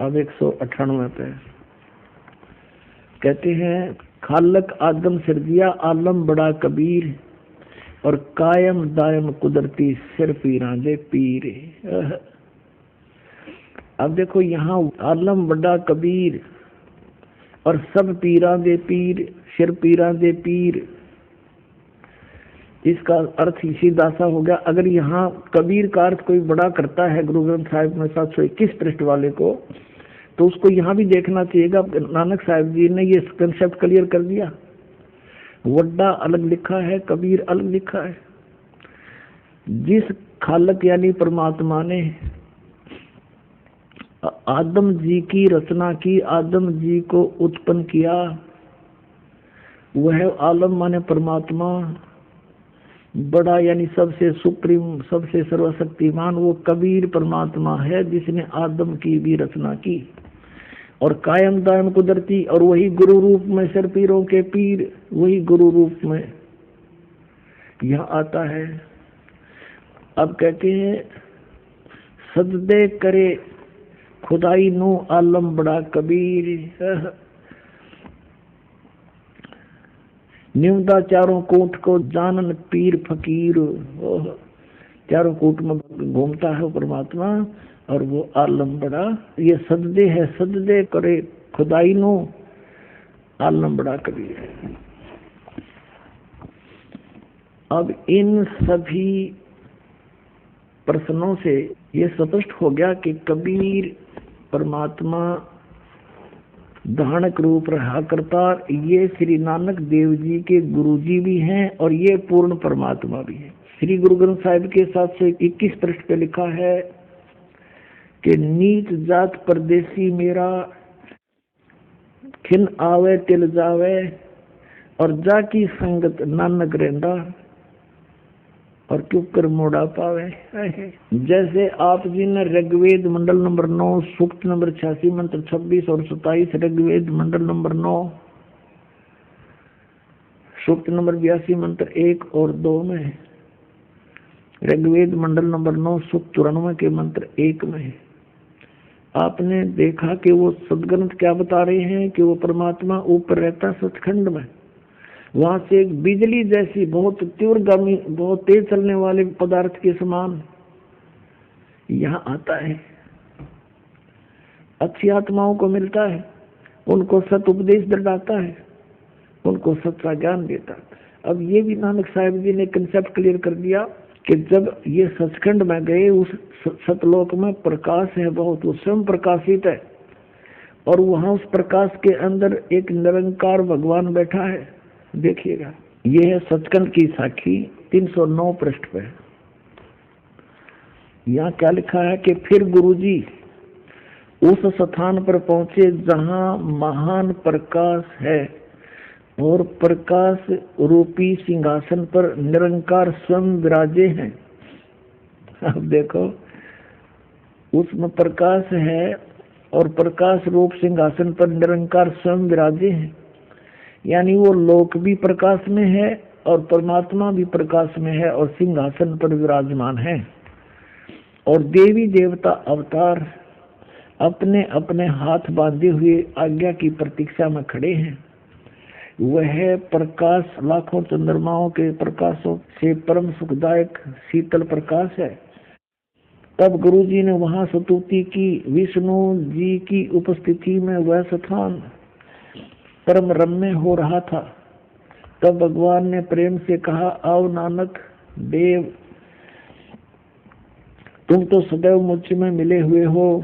अब 198 पे कहते हैं खालक आदम सिरजिया आलम बड़ा कबीर, और कायम दायम कुदरती सिर पीरा दे पीर। अब देखो यहाँ आलम बड़ा कबीर और सब पीरा दे पीर, सिर पीरा दे पीर, इसका अर्थ सीधा सा हो गया। अगर यहाँ कबीर का अर्थ कोई बड़ा करता है गुरु ग्रंथ साहिब में 721 पृष्ठ वाले को, तो उसको यहाँ भी देखना चाहिएगा। नानक साहिब जी ने ये कंसेप्ट क्लियर कर दिया। वड्डा अलग लिखा है, कबीर अलग लिखा है। जिस खालक यानी परमात्मा ने आदम जी की रचना की, आदम जी को उत्पन्न किया, वह आलम माने परमात्मा, बड़ा यानी सबसे सुप्रीम, सबसे सर्वशक्तिमान वो कबीर परमात्मा है जिसने आदम की भी रचना की। और कायम दायम कुदरती, और वही गुरु रूप में सिर पीरों के पीर, वही गुरु रूप में यहाँ आता है। अब कहते हैं सजदे करे खुदाई नु आलम बड़ा कबीर, निमदा चारों कोट को जानन पीर फकीर। चारों कोट में घूमता है वो परमात्मा, और वो आलम बड़ा, ये सजदे है, सजदे करे खुदाई नो आलम बड़ा कबीर। अब इन सभी प्रश्नों से ये स्पष्ट हो गया कि कबीर परमात्मा धारणक रूप रहा करता, ये श्री नानक देव जी के गुरु जी भी हैं और ये पूर्ण परमात्मा भी है। श्री गुरु ग्रंथ साहिब के 721 पृष्ठ पे लिखा है कि नीच जात परदेसी मेरा, खिन आवे तिल जावे, और जाकी संगत नानक रेंदा, और क्यों कर मोड़ा पावे। जैसे आप जी ने ऋग्वेद मंडल नंबर 9 सूक्त नंबर 86 मंत्र 26 और 27, ऋग्वेद मंडल नंबर 9 सूक्त नंबर 82 मंत्र 1 और 2 में, ऋग्वेद मंडल नंबर 9 सूक्त 94 के मंत्र 1 में आपने देखा कि वो सदग्रंथ क्या बता रहे हैं कि वो परमात्मा ऊपर रहता सचखंड में, वहां से एक बिजली जैसी बहुत तीव्रगामी, बहुत तेज चलने वाले पदार्थ के समान यहाँ आता है। अच्छी आत्माओं को मिलता है, उनको सत उपदेश दिलाता है, उनको सच्चा ज्ञान देता है। अब ये भी नानक साहिब जी ने कंसेप्ट क्लियर कर दिया कि जब ये सचखंड में गए, उस सतलोक में प्रकाश है बहुत, वो स्वयं प्रकाशित है, और वहां उस प्रकाश के अंदर एक निरंकार भगवान बैठा है। देखिएगा, ये है सचखंड की साखी 309 पृष्ठ पे। यहाँ क्या लिखा है कि फिर गुरुजी उस स्थान पर पहुंचे जहां महान प्रकाश है, और प्रकाश रूपी सिंहासन पर निरंकार स्वयं विराजे हैं। अब देखो, उसमें प्रकाश है और प्रकाश रूप सिंहासन पर निरंकार स्वयं विराजे हैं, यानी वो लोक भी प्रकाश में है और परमात्मा भी प्रकाश में है और सिंहासन पर विराजमान है। और देवी देवता अवतार अपने अपने हाथ बांधे हुए आज्ञा की प्रतीक्षा में खड़े हैं। वह प्रकाश लाखों चंद्रमाओं के प्रकाशों से परम सुखदायक शीतल प्रकाश है। तब गुरुजी ने वहां स्तुति की। विष्णु जी की उपस्थिति में वह स्थान परम रम्य हो रहा था। तब भगवान ने प्रेम से कहा, आओ नानक देव, तुम तो सदैव मुझ में मिले हुए हो,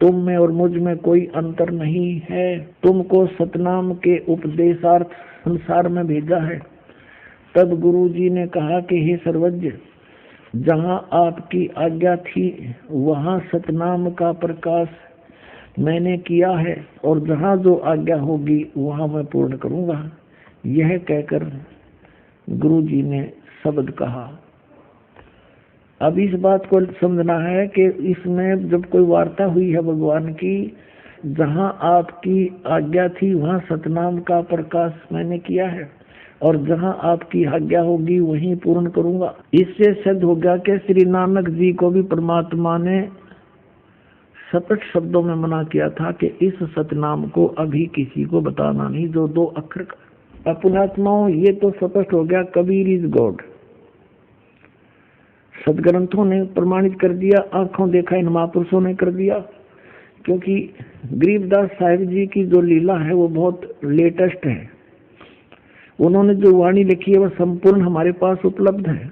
तुम में और मुझ में कोई अंतर नहीं है। तुमको सतनाम के उपदेशार्थ संसार में भेजा है। तब गुरु जी ने कहा कि हे सर्वज्ञ, जहाँ आपकी आज्ञा थी वहाँ सतनाम का प्रकाश मैंने किया है, और जहाँ जो आज्ञा होगी वहाँ मैं पूर्ण करूँगा। यह कहकर गुरु जी ने शब्द कहा। अब इस बात को समझना है कि इसमें जब कोई वार्ता हुई है भगवान की, जहाँ आपकी आज्ञा थी वहाँ सतनाम का प्रकाश मैंने किया है, और जहाँ आपकी आज्ञा होगी वहीं पूर्ण करूँगा। इससे सिद्ध हो गया कि श्री नानक जी को भी परमात्मा ने स्पष्ट शब्दों में मना किया था कि इस सतनाम को अभी किसी को बताना नहीं, जो 2 अक्षर का। पुण्यात्माओं, ये तो स्पष्ट हो गया, कबीर इज गॉड। सदग्रंथों ने प्रमाणित कर दिया, आंखों देखा इन महापुरुषों ने कर दिया। क्योंकि गरीबदास साहिब जी की जो लीला है वो बहुत लेटेस्ट है। उन्होंने जो वाणी लिखी है वह संपूर्ण हमारे पास उपलब्ध है।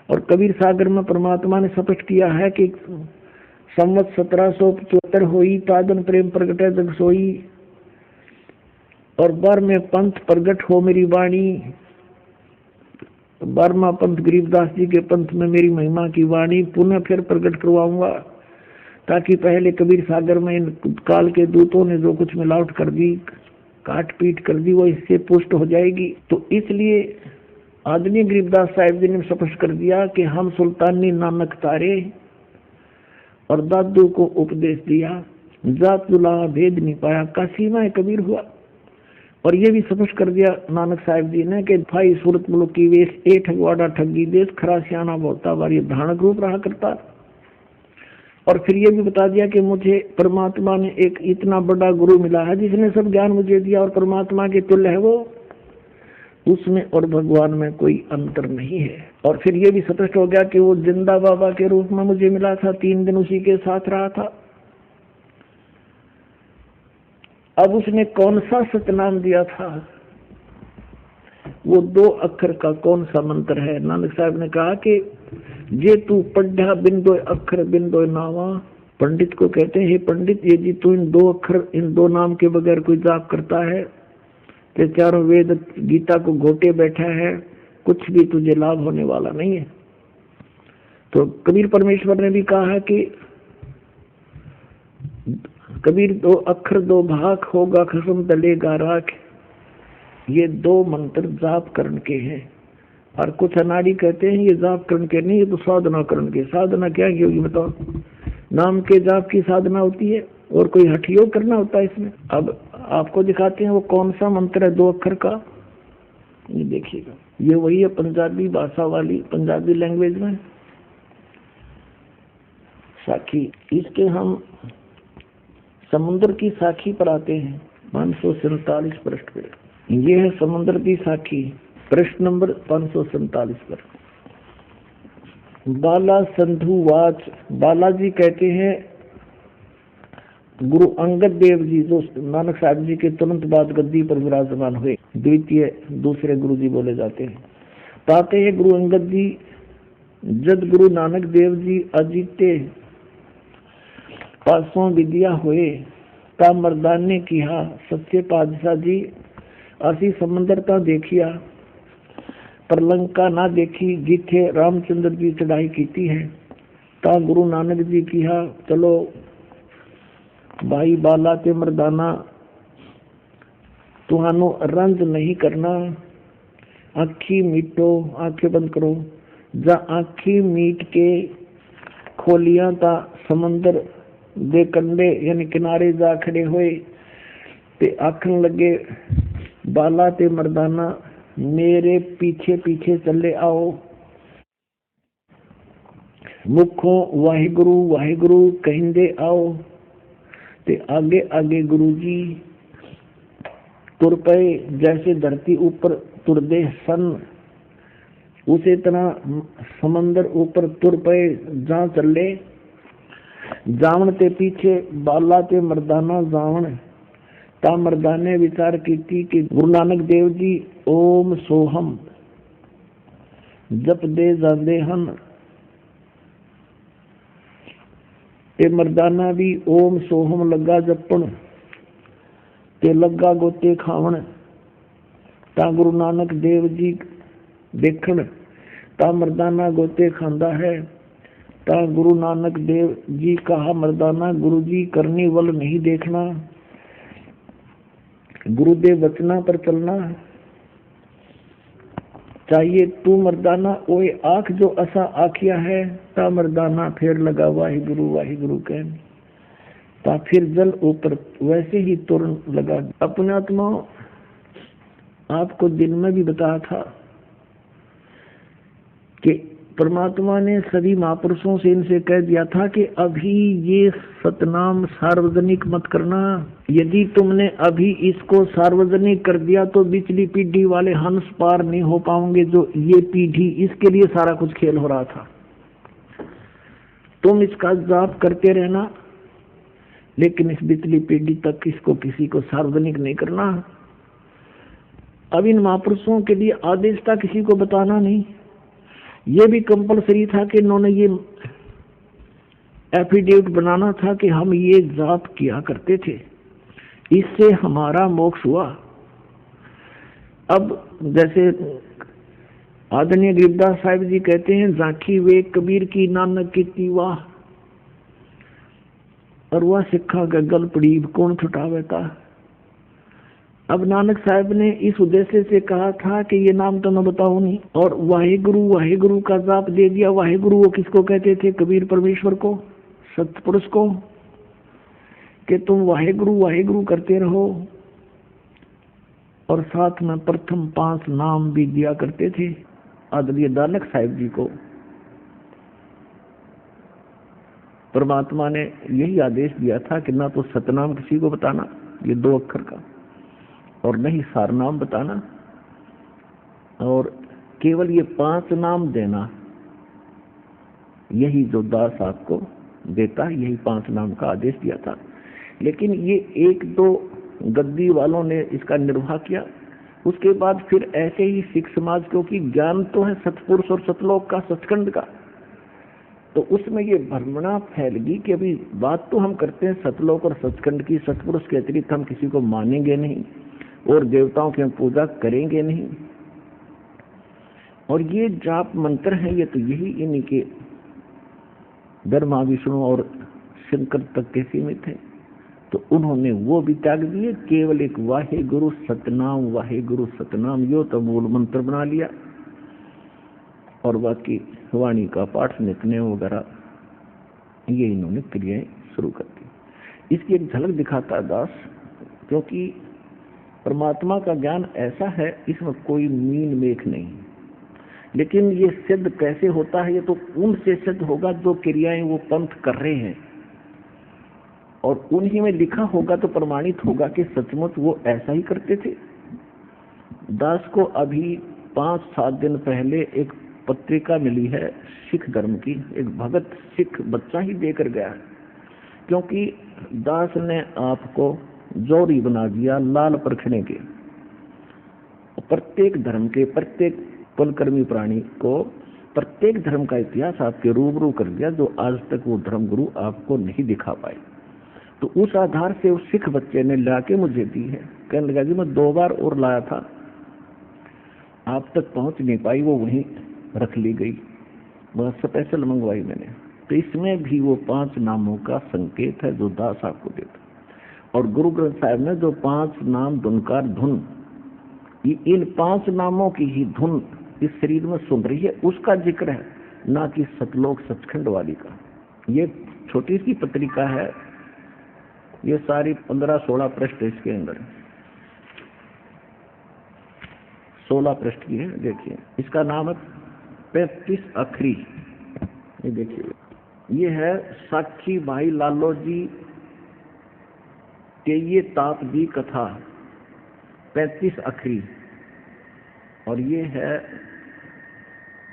और कबीर सागर में परमात्मा ने स्पष्ट किया है कि संवत 1775 होई, तादन प्रेम प्रगटे जग सोई, और बर में पंथ प्रगट हो मेरी वाणी। 12वां पंथ गरीबदास जी के पंथ में मेरी महिमा की वाणी पुनः फिर प्रकट करवाऊंगा, ताकि पहले कबीर सागर में इन काल के दूतों ने जो कुछ मिलावट कर दी, काट पीट कर दी, वो इससे पुष्ट हो जाएगी। तो इसलिए आदरणीय गरीबदास साहिब जी ने स्पष्ट कर दिया कि हम सुल्तानी नानक तारे और दादू को उपदेश दिया, जात जुला भेद नहीं पाया, काशी में कबीर हुआ। और ये भी स्पष्ट कर दिया नानक साहिब जी ने कि भाई सूरत मुल्क की वेश ए ठगवाड़ा ठगी देश, खरा सियाना बोलता बार ये धारणक रूप रहा करता। और फिर ये भी बता दिया कि मुझे परमात्मा ने एक इतना बड़ा गुरु मिला है जिसने सब ज्ञान मुझे दिया, और परमात्मा के तुल्य है वो, उसमें और भगवान में कोई अंतर नहीं है। और फिर ये भी स्पष्ट हो गया कि वो जिंदा बाबा के रूप में मुझे मिला था, 3 दिन उसी के साथ रहा था। अब उसने कौन सा सतनाम दिया था, वो 2 अक्षर का कौन सा मंत्र है। नानक साहब ने कहा कि जे तू पढ़ा बिंदो अक्षर बिंदो नावा। पंडित को कहते हैं, हे पंडित, ये जी तू इन 2 अक्षर, इन 2 नाम के बगैर कोई जाप करता है तो चारों वेद गीता को घोटे बैठा है, कुछ भी तुझे लाभ होने वाला नहीं है। तो कबीर परमेश्वर ने भी कहा है कि कबीर 2 अक्षर 2 भाग होगा खसम तलेगा राख। ये 2 मंत्र जाप करण के हैं। और कुछ अनाड़ी कहते हैं ये जाप करण के नहीं, ये तो साधना करण के। साधना क्या की होगी बताओ? नाम के जाप की साधना होती है, और कोई हठयोग करना होता है इसमें। अब आपको दिखाते हैं वो कौन सा मंत्र है 2 अक्षर का। ये देखिएगा, ये वही है पंजाबी भाषा वाली, पंजाबी लैंग्वेज में साखी। इसके हम समुद्र की साखी पर आते हैं 547 पृष्ठ पे। ये है समुद्र की साखी, पृष्ठ नंबर 547 पर। बाला संधु वाच। बालाजी कहते हैं गुरु अंगद देव जी, जो नानक साहब जी के तुरंत बाद गद्दी पर विराजमान हुए, दूसरे गुरु जी बोले जाते हैं। पाते हैं गुरु अंगद जी जद गुरु नानक देव जी अजीते पासों विद्या हुए, ता मर्दाने किहा सच्चे पातशाह जी असी समंदर ता देखिया, पर लंका ना देखी जिथे रामचंद्र जी चढ़ाई की है। ता गुरु नानक जी किहा चलो भाई बाला ते मर्दाना, तुहानू रंज नहीं करना, आखी मीटो, आंखें बंद करो। जा आखी मीट के खोलिया ता समंदर दे कंडे यानी किनारे जा खड़े होए, ते आखन लगे बाला ते मर्दाना मेरे पीछे पीछे चले आओ। मुखों वाहिगुरु वाहिगुरु कहिंदे आओ, ते आगे आगे गुरु जी तुर पे, जैसे धरती ऊपर तुरदे सन उसी तरह समंदर ऊपर तुर पे जा चले। जावन ते पीछे बाला ते मर्दाना जावन, ता मर्दाने विचार की कि गुरु नानक देव जी ओम सोहम जप दे जांदे हन। ते मर्दाना भी ओम सोहम लगा जपन, ते लगा गोते खावन। ता गुरु नानक देव जी देखण ता मर्दाना गोते खांदा है। ता गुरु नानक देव जी कहा मर्दाना गुरु जी करनी वल नहीं देखना, गुरुदेव वचना पर चलना चाहिए। तू मर्दाना ओए आँख जो असा आखिया है, ता मर्दाना फिर लगा वाहि गुरु कह, ता फिर जल ऊपर वैसे ही तुरन लगा। अपने आत्मा आपको दिन में भी बताया था कि परमात्मा ने सभी महापुरुषों से इनसे कह दिया था कि अभी ये सतनाम सार्वजनिक मत करना। यदि तुमने अभी इसको सार्वजनिक कर दिया तो पिछली पीढ़ी वाले हंस पार नहीं हो पाओगे। जो ये पीढ़ी, इसके लिए सारा कुछ खेल हो रहा था। तुम इसका जाप करते रहना, लेकिन इस पिछली पीढ़ी तक इसको किसी को सार्वजनिक नहीं करना। अब इन महापुरुषों के लिए आदेश था किसी को बताना नहीं। ये भी कंपलसरी था कि इन्होंने ये एफिडेविट बनाना था कि हम ये जाप किया करते थे, इससे हमारा मोक्ष हुआ। अब जैसे आदरणीय गरीबदास साहिब जी कहते हैं, झांकी वे कबीर की नानक की तीवा, और वह सिखा गगल पड़ी कौन छुटावे का। अब नानक साहब ने इस उद्देश्य से कहा था कि ये नाम तो मैं बताऊं नहीं, और वाहिगुरु का जाप दे दिया। वाहिगुरु वो किसको कहते थे? कबीर परमेश्वर को, सतपुरुष को, कि तुम वाहिगुरु करते रहो। और साथ में प्रथम 5 नाम भी दिया करते थे आदरणीय नानक साहिब जी को। परमात्मा ने यही आदेश दिया था कि ना तो सतनाम किसी को बताना, ये 2 अक्षर का, और नहीं सारनाम बताना, और केवल ये 5 नाम देना। यही जो दास आपको देता, यही 5 नाम का आदेश दिया था। लेकिन ये 1-2 गद्दी वालों ने इसका निर्वाह किया। उसके बाद फिर ऐसे ही सिख समाज, क्योंकि ज्ञान तो है सतपुरुष और सतलोक का, सचखंड का, तो उसमें ये भ्रमणा फैल गई कि अभी बात तो हम करते हैं सतलोक और सचखंड की, सतपुरुष के अतिरिक्त हम किसी को मानेंगे नहीं और देवताओं की हम पूजा करेंगे नहीं। और ये जाप मंत्र है, ये तो यही इन्हीं के ब्रह्मा विष्णु और शंकर तक के सीमित है। तो उन्होंने वो भी त्याग दिए, केवल एक वाहिगुरु सतनाम यो तो मूल मंत्र बना लिया, और बाकी वाणी का पाठ नित्य वगैरह ये इन्होंने क्रियाएं शुरू कर दी। इसकी एक झलक दिखाता है दास, क्योंकि परमात्मा का ज्ञान ऐसा है, इसमें कोई मीन मेख नहीं। लेकिन ये सिद्ध कैसे होता है? ये तो उनसे सिद्ध होगा जो क्रियाएं वो पंथ कर रहे हैं, और उन्हीं में लिखा होगा तो प्रमाणित होगा कि सचमुच वो ऐसा ही करते थे। दास को अभी 5-7 दिन पहले एक पत्रिका मिली है सिख धर्म की, एक भगत सिख बच्चा ही देकर गया है, क्योंकि दास ने आपको जोरी बना दिया लाल परखने के। प्रत्येक धर्म के प्रत्येक कुलकर्मी प्राणी को प्रत्येक धर्म का इतिहास आपके रूबरू कर दिया, जो आज तक वो धर्म गुरु आपको नहीं दिखा पाए। तो उस आधार से उस सिख बच्चे ने लाके मुझे दी है। कहने लगा जी मैं 2 बार और लाया था, आप तक पहुंच नहीं पाई, वो वहीं रख ली गई, बहुत स्पेशल मंगवाई मैंने। तो इसमें भी वो 5 नामों का संकेत है जो दास आपको देता। और गुरु ग्रंथ साहिब ने जो 5 नाम धुनकार धुन, इन 5 नामों की ही धुन इस शरीर में सुन रही है, उसका जिक्र है, ना कि सतलोक सचखंड वाली का। ये छोटी सी पत्रिका है, ये सारी 15-16 पृष्ठ इसके अंदर, 16 पृष्ठ की है। देखिए इसका नाम है 35 अखरी। ये देखिए, ये है साक्षी भाई लालो जी के ये ताप दी कथा 35 अखरी, और ये है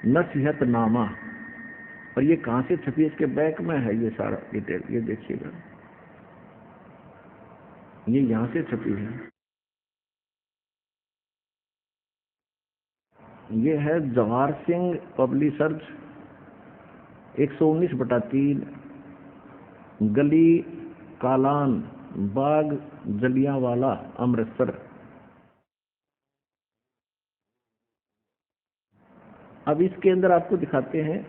नसीहत नामा। और ये कहाँ से छपी? इसके बैक में है ये सारा डिटेल, ये देखिएगा, ये यहाँ से छपी है। ये है जवाहर सिंह पब्लिशर्स, 119/3, गली कालान बाग जलियांवाला, अमृतसर। अब इसके अंदर आपको दिखाते हैं,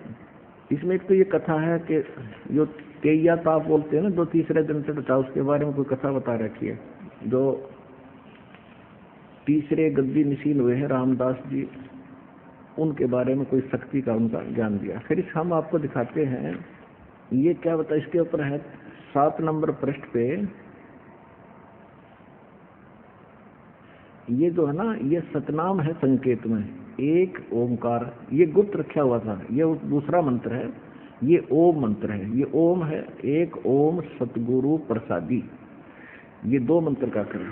इसमें एक तो ये कथा है कि जो तेया ताप बोलते हैं ना, जो तीसरे दिन चढ़ता, उसके बारे में कोई कथा बता रखी है। जो तीसरे गद्दी निशील हुए हैं रामदास जी, उनके बारे में कोई शक्ति का उनका ज्ञान दिया। फिर हम आपको दिखाते हैं, ये क्या बता, इसके ऊपर है 7 नंबर पृष्ठ पे, ये जो है ना, ये सतनाम है संकेत में, एक ओमकार, ये गुप्त रखा हुआ था, ये दूसरा मंत्र है, ये ओम मंत्र है, ये ओम है, एक ओम सतगुरु प्रसादी, ये 2 मंत्र का करें।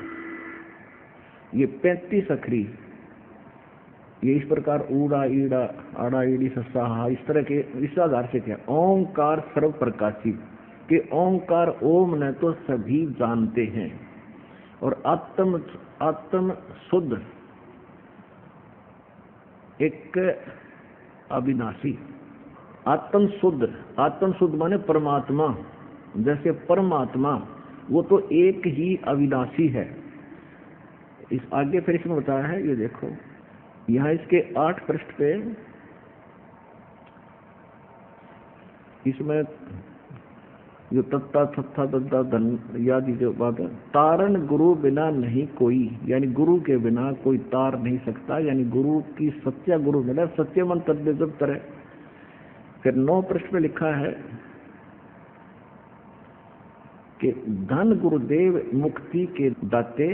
ये 35 अखरी, ये इस प्रकार ऊड़ा ईड़ा आड़ा ईड़ी सस्सा हा, इस तरह के, इस आधार से क्या, ओंकार सर्व प्रकाशी, कि ओंकार ओम ने तो सभी जानते हैं, और आत्म शुद्ध एक अविनाशी, आत्म शुद्ध माने परमात्मा, जैसे परमात्मा वो तो एक ही अविनाशी है। इस आगे फिर इसमें बताया है, ये देखो यहाँ इसके 8 पृष्ठ पे, इसमें जो तत्ता थत्था दद्दा धन याद जो बात है, तारण गुरु बिना नहीं कोई, यानी गुरु के बिना कोई तार नहीं सकता, यानी गुरु की सत्य गुरु मिला, सत्य मन तद्दे जब तरह। फिर 9 पृष्ठ पे लिखा है कि धन गुरुदेव मुक्ति के दाते,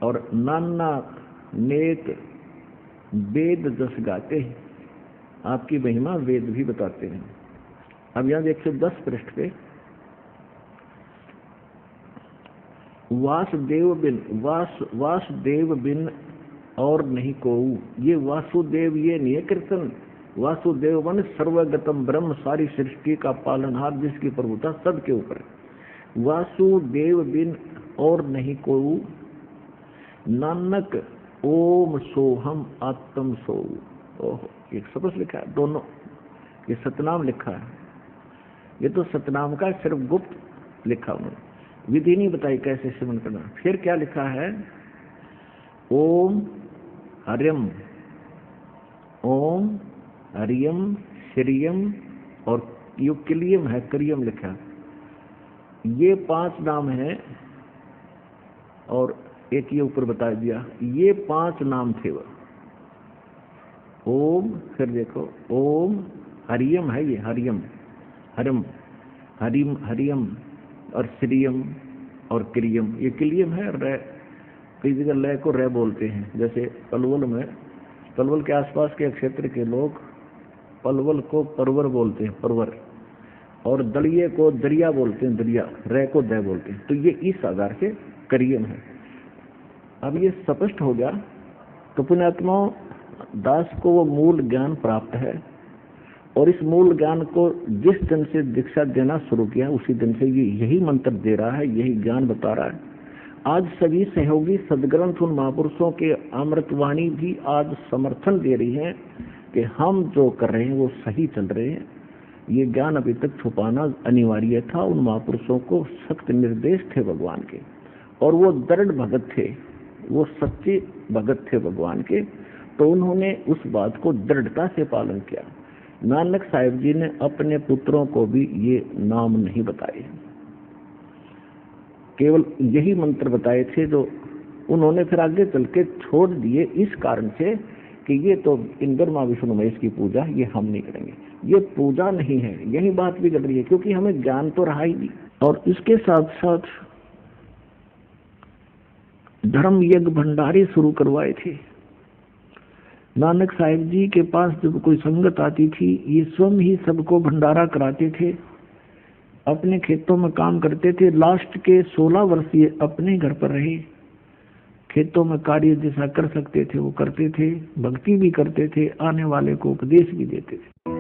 और नाना नेक वेद जस गाते, आपकी महिमा वेद भी बताते हैं। अब यहाँ 110 पृष्ठ पे, वासुदेव बिन और नहीं कोऊ, ये वासुदेव ये नहीं है कीर्तन, वासुदेव मन सर्वगतम ब्रह्म, सारी सृष्टि का पालनहार, जिसकी प्रभुता सबके ऊपर है। वासुदेव बिन और नहीं कोऊ, नानक ओम सोहम आत्म सोऊ। ओहो, एक शब्द लिखा है दोनों, ये सतनाम लिखा है, ये तो सतनाम का सिर्फ गुप्त लिखा उन्होंने, विधि नहीं बताई कैसे सेवन करना। फिर क्या लिखा है, ओम हरियम, ओम हरियम श्रियम, और यो किलियम है, करियम लिखा, ये 5 नाम है, और एक ये ऊपर बता दिया, ये 5 नाम थे वो। ओम, फिर देखो ओम हरियम है, ये हरियम, हरिम हरिम हरियम, और श्रियम और क्रियम, ये क्लियम है। रे, कई जगह लय को रे बोलते हैं, जैसे पलवल में, पलवल के आसपास के क्षेत्र के लोग पलवल को परवर बोलते हैं, परवर, और दलिये को दरिया बोलते हैं, दरिया, रे को दय बोलते हैं, तो ये इस आधार से करियम है। अब ये स्पष्ट हो गया, तो पुण्यात्मा दास को वो मूल ज्ञान प्राप्त है, और इस मूल ज्ञान को जिस दिन से दीक्षा देना शुरू किया, उसी दिन से ये यही मंत्र दे रहा है, यही ज्ञान बता रहा है। आज सभी सहयोगी सदग्रंथ उन महापुरुषों के अमृतवाणी भी आज समर्थन दे रही है कि हम जो कर रहे हैं वो सही चल रहे हैं। ये ज्ञान अभी तक छुपाना अनिवार्य था, उन महापुरुषों को सख्त निर्देश थे भगवान के, और वो दृढ़ भगत थे, वो सच्चे भगत थे भगवान के, तो उन्होंने उस बात को दृढ़ता से पालन किया। नानक साहिब जी ने अपने पुत्रों को भी ये नाम नहीं बताए, केवल यही मंत्र बताए थे, जो उन्होंने फिर आगे चल के छोड़ दिए, इस कारण से कि ये तो इन ब्रह्मा विष्णु महेश की पूजा ये हम नहीं करेंगे, ये पूजा नहीं है। यही बात भी कर रही है, क्योंकि हमें ज्ञान तो रहा ही नहीं। और इसके साथ साथ धर्म यज्ञ भंडारे शुरू करवाए थे। नानक साहिब जी के पास जब कोई संगत आती थी, ये स्वयं ही सबको भंडारा कराते थे, अपने खेतों में काम करते थे। लास्ट के 16 वर्ष ये अपने घर पर रहे, खेतों में कार्य जैसा कर सकते थे वो करते थे, भक्ति भी करते थे, आने वाले को उपदेश भी देते थे।